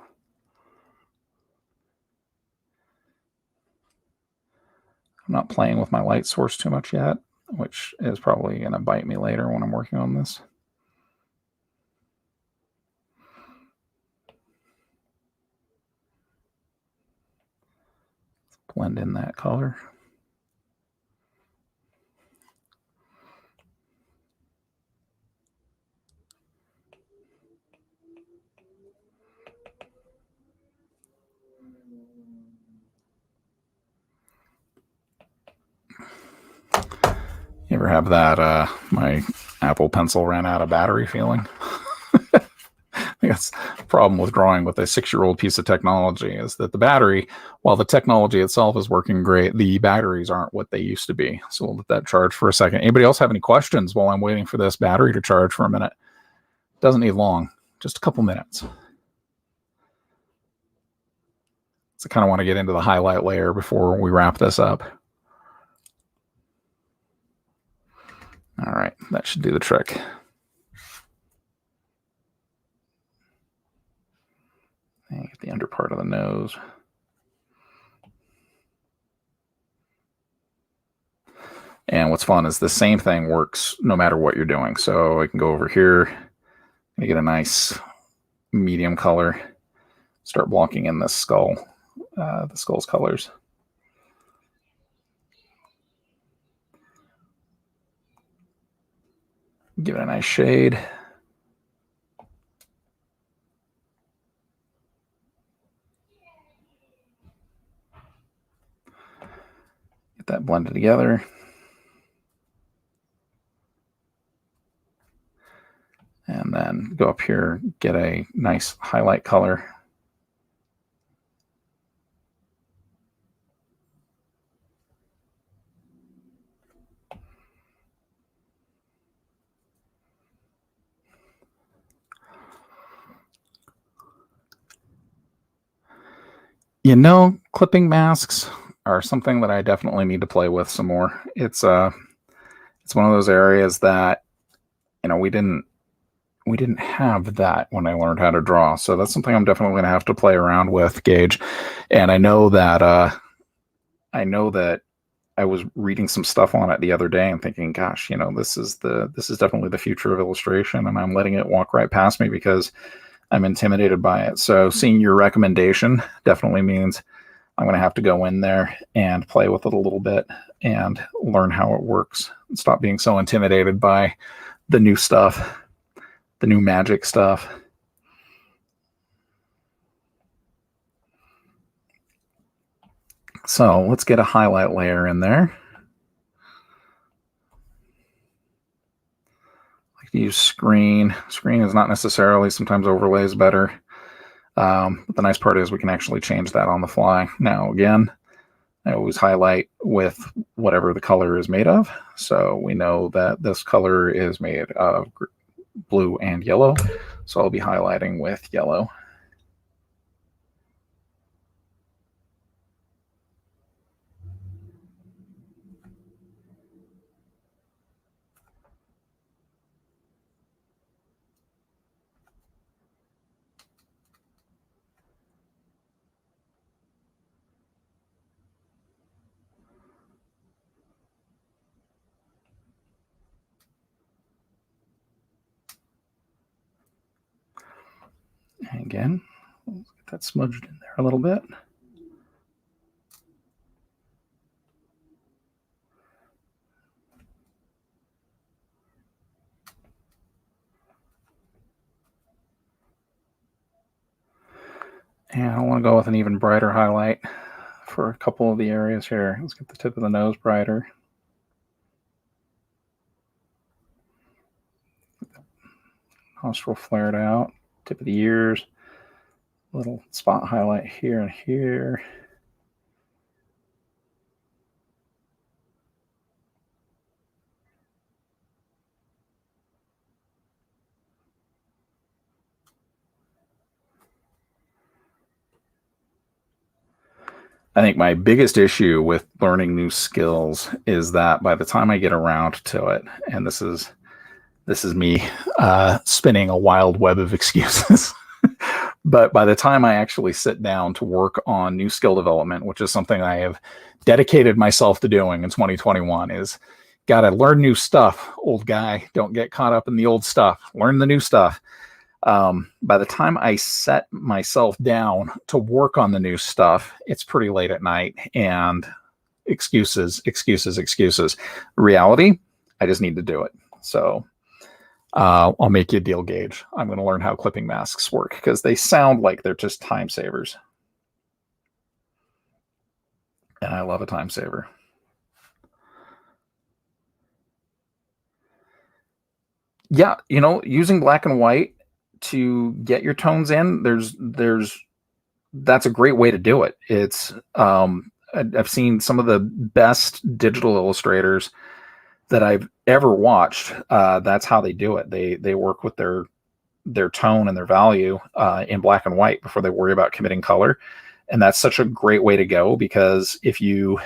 I'm not playing with my light source too much yet, which is probably going to bite me later when I'm working on this. Blend in that color. You ever have that, my Apple Pencil ran out of battery feeling? I think that's the problem with drawing with a 6-year-old piece of technology, is that the battery, while the technology itself is working great, the batteries aren't what they used to be. So we'll let that charge for a second. Anybody else have any questions while I'm waiting for this battery to charge for a minute? Doesn't need long, just a couple minutes. So I kind of want to get into the highlight layer before we wrap this up. All right, that should do the trick. And get the under part of the nose. And what's fun is the same thing works no matter what you're doing. So I can go over here and get a nice medium color, start blocking in this skull, the skull's colors. Give it a nice shade. Get that blended together. And then go up here, get a nice highlight color. You know, clipping masks are something that I definitely need to play with some more. It's one of those areas that, you know, we didn't have that when I learned how to draw. So that's something I'm definitely going to have to play around with, Gage. And I know that I was reading some stuff on it the other day and thinking, gosh, you know, this is definitely the future of illustration, and I'm letting it walk right past me because I'm intimidated by it. So seeing your recommendation definitely means I'm going to have to go in there and play with it a little bit and learn how it works and stop being so intimidated by the new stuff, the new magic stuff. So let's get a highlight layer in there. I like to use screen. Screen is not necessarily, sometimes overlay is better. But the nice part is we can actually change that on the fly. Now, again, I always highlight with whatever the color is made of. So we know that this color is made of blue and yellow. So I'll be highlighting with yellow. And again, let's get that smudged in there a little bit. And I want to go with an even brighter highlight for a couple of the areas here. Let's get the tip of the nose brighter. Nostril flared out, tip of the ears, little spot highlight here and here. I think my biggest issue with learning new skills is that by the time I get around to it, and this is me spinning a wild web of excuses, but by the time I actually sit down to work on new skill development, which is something I have dedicated myself to doing in 2021, is got to learn new stuff, old guy. Don't get caught up in the old stuff. Learn the new stuff. By the time I set myself down to work on the new stuff, it's pretty late at night, and excuses. Reality, I just need to do it. So I'll make you a deal, Gage. I'm going to learn how clipping masks work because they sound like they're just time savers. And I love a time saver. Yeah, using black and white to get your tones in, that's a great way to do it. It's I've seen some of the best digital illustrators that I've ever watched. That's how they do it. They work with their tone and their value in black and white before they worry about committing color. And that's such a great way to go, because if you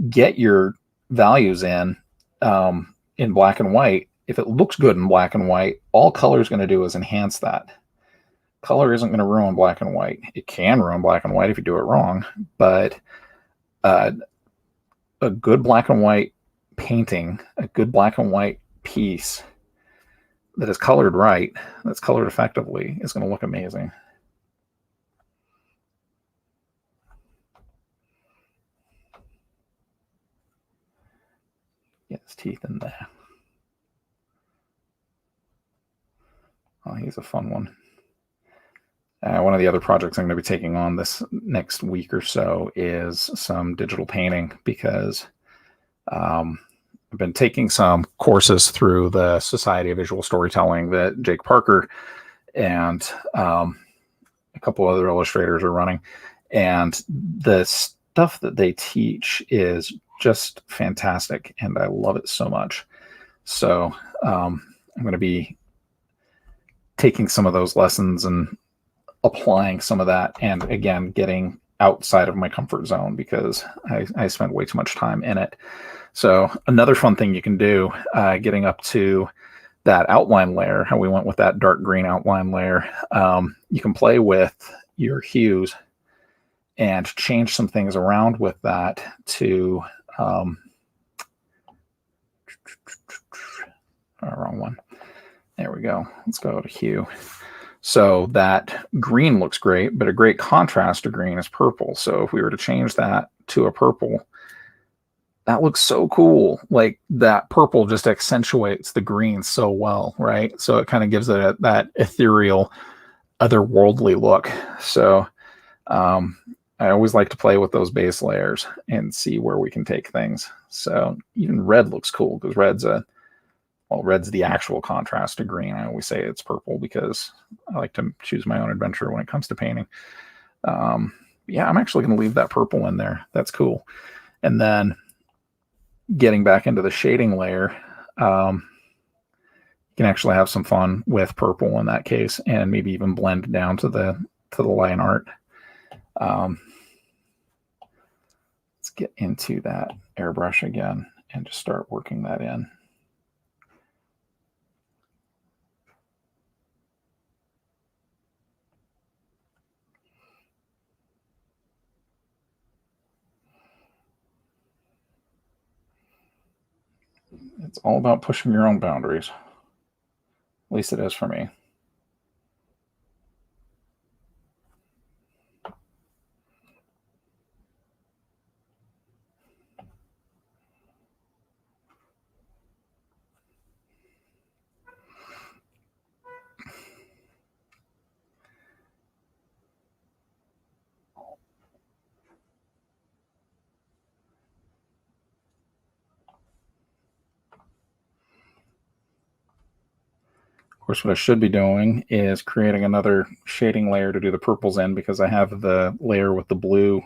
get your values in black and white, if it looks good in black and white, all color is going to do is enhance that. Color isn't going to ruin black and white. It can ruin black and white if you do it wrong, but a good black and white painting, a good black and white piece that is colored right, that's colored effectively, is going to look amazing. Get his teeth in there. Oh, he's a fun one. One of the other projects I'm going to be taking on this next week or so is some digital painting, because I've been taking some courses through the Society of Visual Storytelling that Jake Parker and a couple other illustrators are running. And the stuff that they teach is just fantastic, and I love it so much. So I'm going to be taking some of those lessons and applying some of that, and again, getting outside of my comfort zone, because I spent way too much time in it. So another fun thing you can do, getting up to that outline layer, how we went with that dark green outline layer, you can play with your hues and change some things around with that to wrong one. There we go. Let's go to hue. So that green looks great, but a great contrast to green is purple. So if we were to change that to a purple, that looks so cool. Like, that purple just accentuates the green so well, right? So it kind of gives it that ethereal, otherworldly look. So I always like to play with those base layers and see where we can take things. So even red looks cool, because red's the actual contrast to green. I always say it's purple because I like to choose my own adventure when it comes to painting. Yeah, I'm actually going to leave that purple in there. That's cool. And then getting back into the shading layer, you can actually have some fun with purple in that case, and maybe even blend down to the line art. Let's get into that airbrush again and just start working that in. It's all about pushing your own boundaries. At least it is for me. Of course, what I should be doing is creating another shading layer to do the purples in, because I have the layer with the blue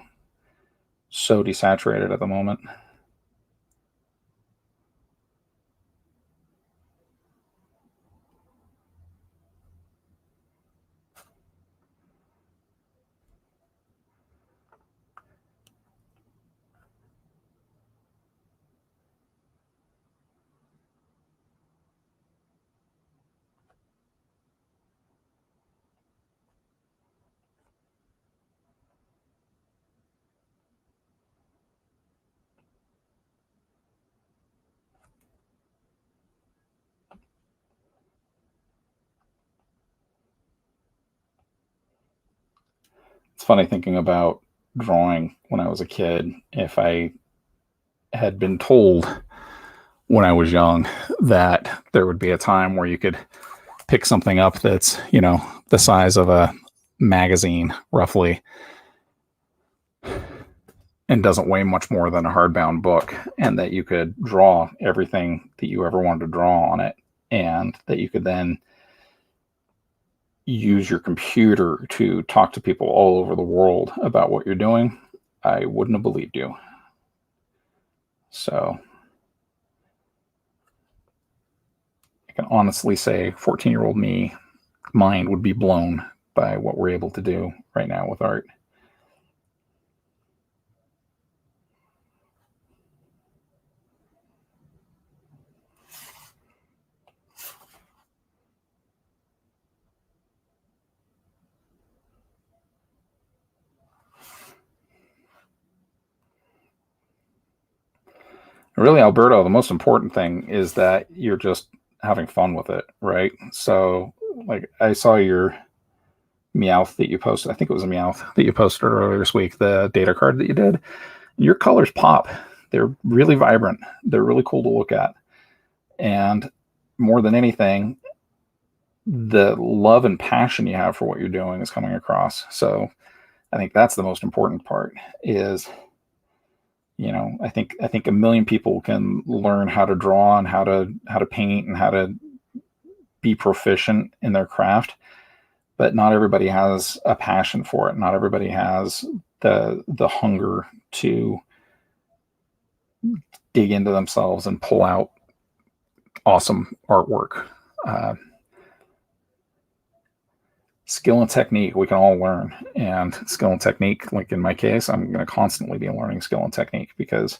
so desaturated at the moment. It's funny thinking about drawing when I was a kid. If I had been told when I was young, that there would be a time where you could pick something up that's, the size of a magazine, roughly, and doesn't weigh much more than a hardbound book, and that you could draw everything that you ever wanted to draw on it, and that you could then use your computer to talk to people all over the world about what you're doing. I wouldn't have believed you. So I can honestly say 14-year-old me, mind would be blown by what we're able to do right now with art. Really, Alberto, the most important thing is that you're just having fun with it, right? So, like, I saw your Meowth that you posted. I think it was a Meowth that you posted earlier this week, the data card that you did. Your colors pop. They're really vibrant. They're really cool to look at. And more than anything, the love and passion you have for what you're doing is coming across. So I think that's the most important part is, I think a million people can learn how to draw and how to paint and how to be proficient in their craft, but not everybody has a passion for it. Not everybody has the hunger to dig into themselves and pull out awesome artwork. Skill and technique we can all learn, and skill and technique, like in my case, I'm going to constantly be learning skill and technique because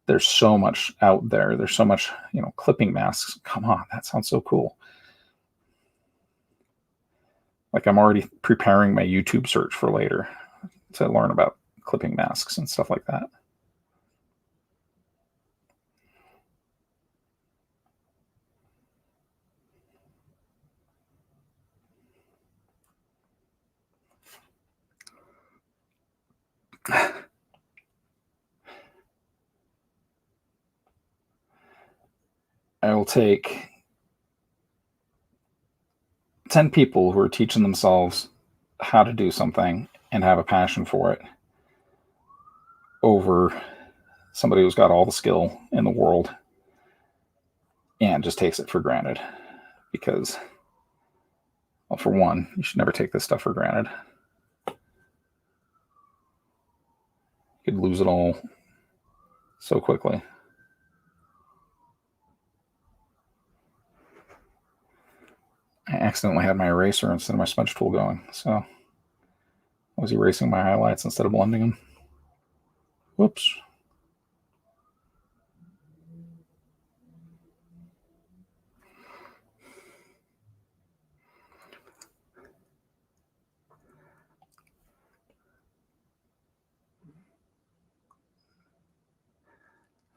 there's so much out there. There's so much, clipping masks. Come on, that sounds so cool. Like, I'm already preparing my YouTube search for later to learn about clipping masks and stuff like that. I will take 10 people who are teaching themselves how to do something and have a passion for it over somebody who's got all the skill in the world and just takes it for granted. Because, well, for one, you should never take this stuff for granted. You could lose it all so quickly. I accidentally had my eraser instead of my smudge tool going, so I was erasing my highlights instead of blending them. Whoops.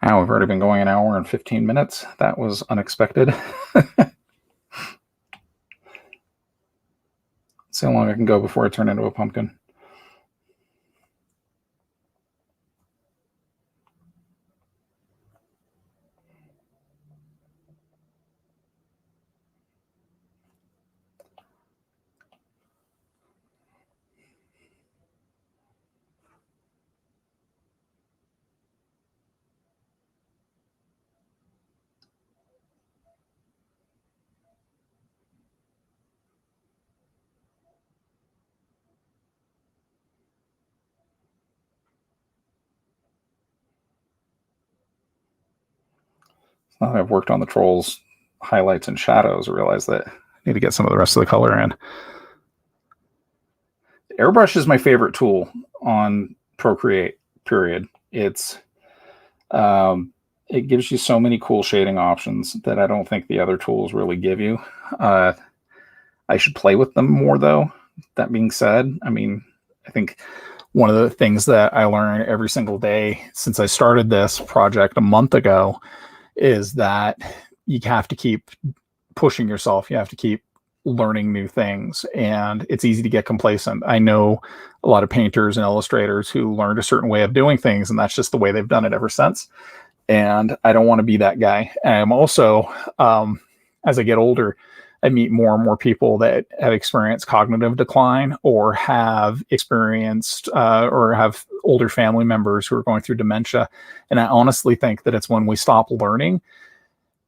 Now we've already been going an hour and 15 minutes. That was unexpected. See how long I can go before I turn into a pumpkin. Now that I've worked on the trolls highlights and shadows, I realize that I need to get some of the rest of the color in. Airbrush is my favorite tool on Procreate, period. It gives you so many cool shading options that I don't think the other tools really give you. I should play with them more, though. That being said, I think one of the things that I learn every single day since I started this project a month ago is that you have to keep pushing yourself. You have to keep learning new things, and it's easy to get complacent. I know a lot of painters and illustrators who learned a certain way of doing things, and that's just the way they've done it ever since. And I don't want to be that guy. And I'm also, as I get older, I meet more and more people that have experienced cognitive decline or have experienced or have older family members who are going through dementia. And I honestly think that it's when we stop learning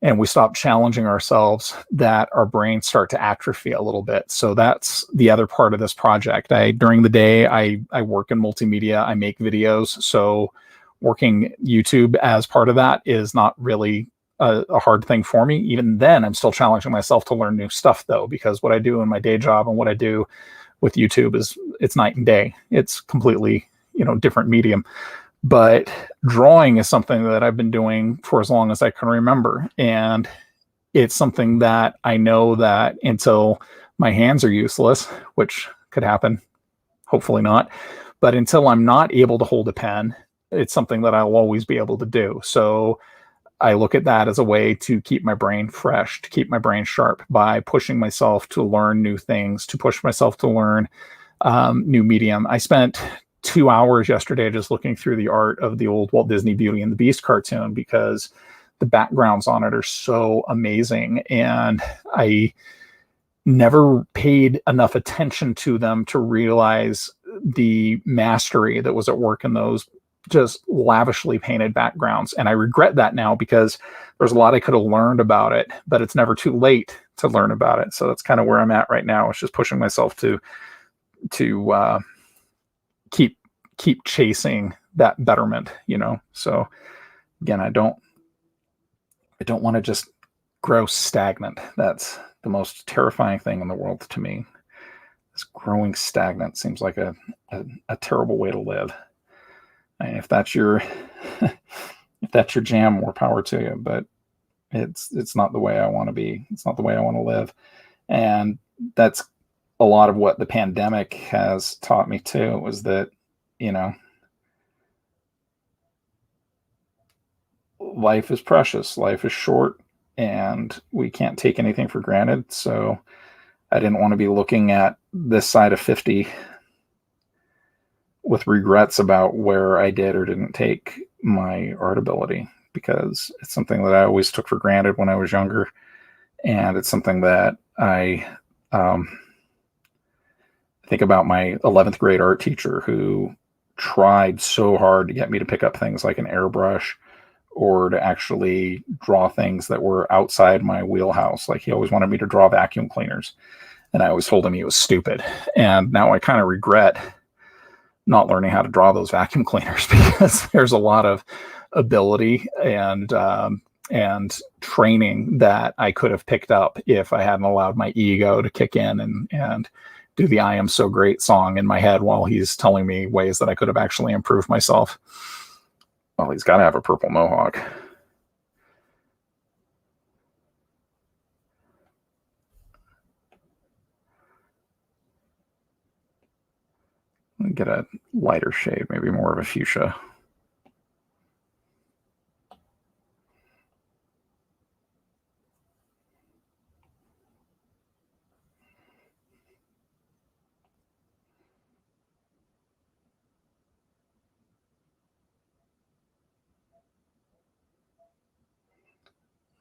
and we stop challenging ourselves that our brains start to atrophy a little bit. So that's the other part of this project. During the day, I work in multimedia, I make videos. So working YouTube as part of that is not really a hard thing for me. Even then, I'm still challenging myself to learn new stuff though, because what I do in my day job and what I do with YouTube it's night and day. It's completely, different medium. But drawing is something that I've been doing for as long as I can remember. And it's something that I know that until my hands are useless, which could happen, hopefully not, but until I'm not able to hold a pen, it's something that I'll always be able to do. So I look at that as a way to keep my brain fresh, to keep my brain sharp by pushing myself to learn new things, to push myself to learn new medium. I spent 2 hours yesterday just looking through the art of the old Walt Disney Beauty and the Beast cartoon because the backgrounds on it are so amazing. And I never paid enough attention to them to realize the mastery that was at work in those just lavishly painted backgrounds. And I regret that now because there's a lot I could have learned about it, but it's never too late to learn about it. So that's kind of where I'm at right now. It's just pushing myself to keep chasing that betterment, So again, I don't want to just grow stagnant. That's the most terrifying thing in the world to me. This growing stagnant seems like a terrible way to live. And if that's your if that's your jam, more power to you. But it's not the way I want to be. It's not the way I want to live. And that's a lot of what the pandemic has taught me too, was that, life is precious, life is short, and we can't take anything for granted. So I didn't want to be looking at this side of 50 with regrets about where I did or didn't take my art ability, because it's something that I always took for granted when I was younger. And it's something that I think about my 11th grade art teacher who tried so hard to get me to pick up things like an airbrush or to actually draw things that were outside my wheelhouse. Like he always wanted me to draw vacuum cleaners. And I always told him he was stupid. And now I kind of regret not learning how to draw those vacuum cleaners because there's a lot of ability and training that I could have picked up if I hadn't allowed my ego to kick in and do the I Am So Great song in my head while he's telling me ways that I could have actually improved myself. Well, he's got to have a purple mohawk. Get a lighter shade, maybe more of a fuchsia.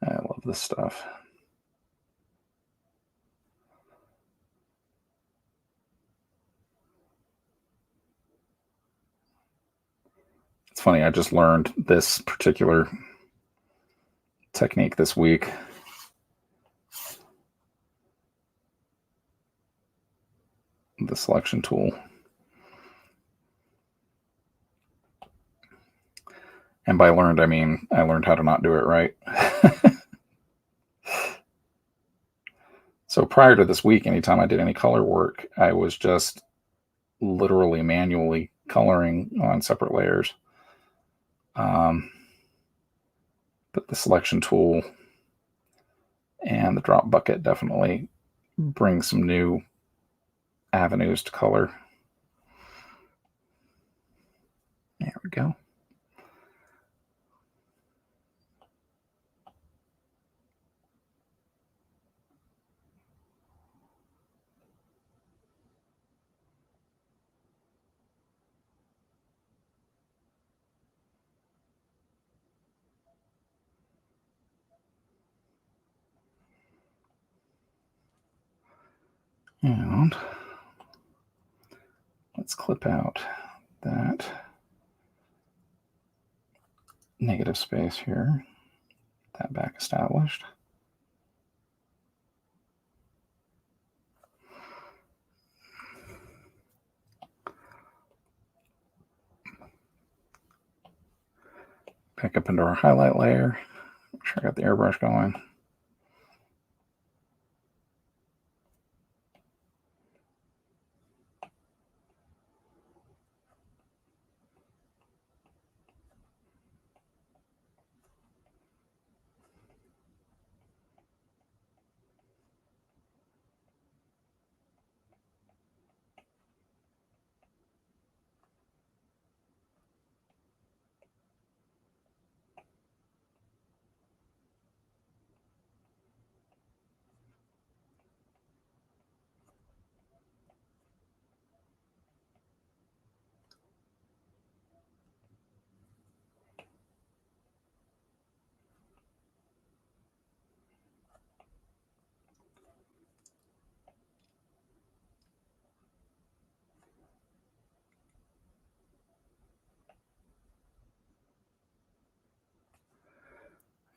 I love this stuff. It's funny, I just learned this particular technique this week. The selection tool. And by learned, I mean I learned how to not do it right. So prior to this week, anytime I did any color work, I was just literally manually coloring on separate layers. But the selection tool and the drop bucket definitely bring some new avenues to color. There we go. And let's clip out that negative space here. That back established. Back up into our highlight layer. Make sure I got the airbrush going.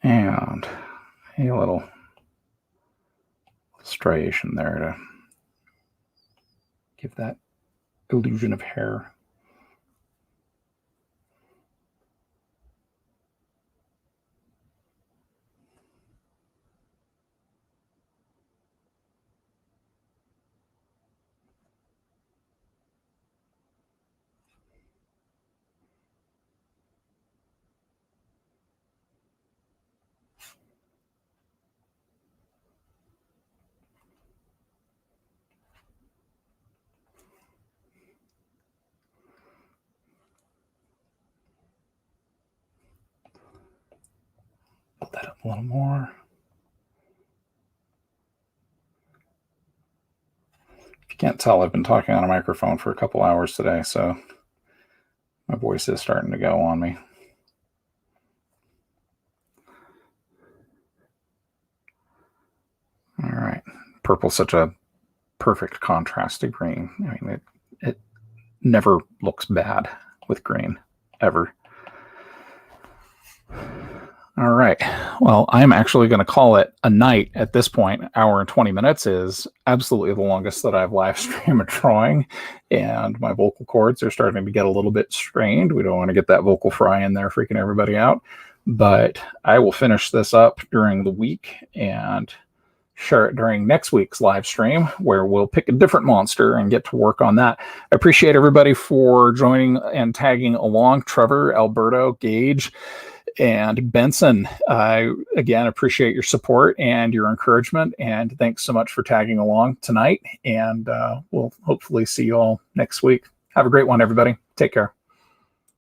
And a little striation there to give that illusion of hair. Put that up a little more. If you can't tell, I've been talking on a microphone for a couple hours today, so my voice is starting to go on me. All right. Purple's such a perfect contrast to green. I mean, it never looks bad with green, ever. All right. Well, I'm actually going to call it a night at this point. Hour and 20 minutes is absolutely the longest that I've live streamed a drawing, and my vocal cords are starting to get a little bit strained. We don't want to get that vocal fry in there freaking everybody out, but I will finish this up during the week and share it during next week's live stream, where we'll pick a different monster and get to work on that. I appreciate everybody for joining and tagging along. Trevor, Alberto, Gage, and Benson. I, again, appreciate your support and your encouragement, and thanks so much for tagging along tonight, and we'll hopefully see you all next week. Have a great one, everybody. Take care.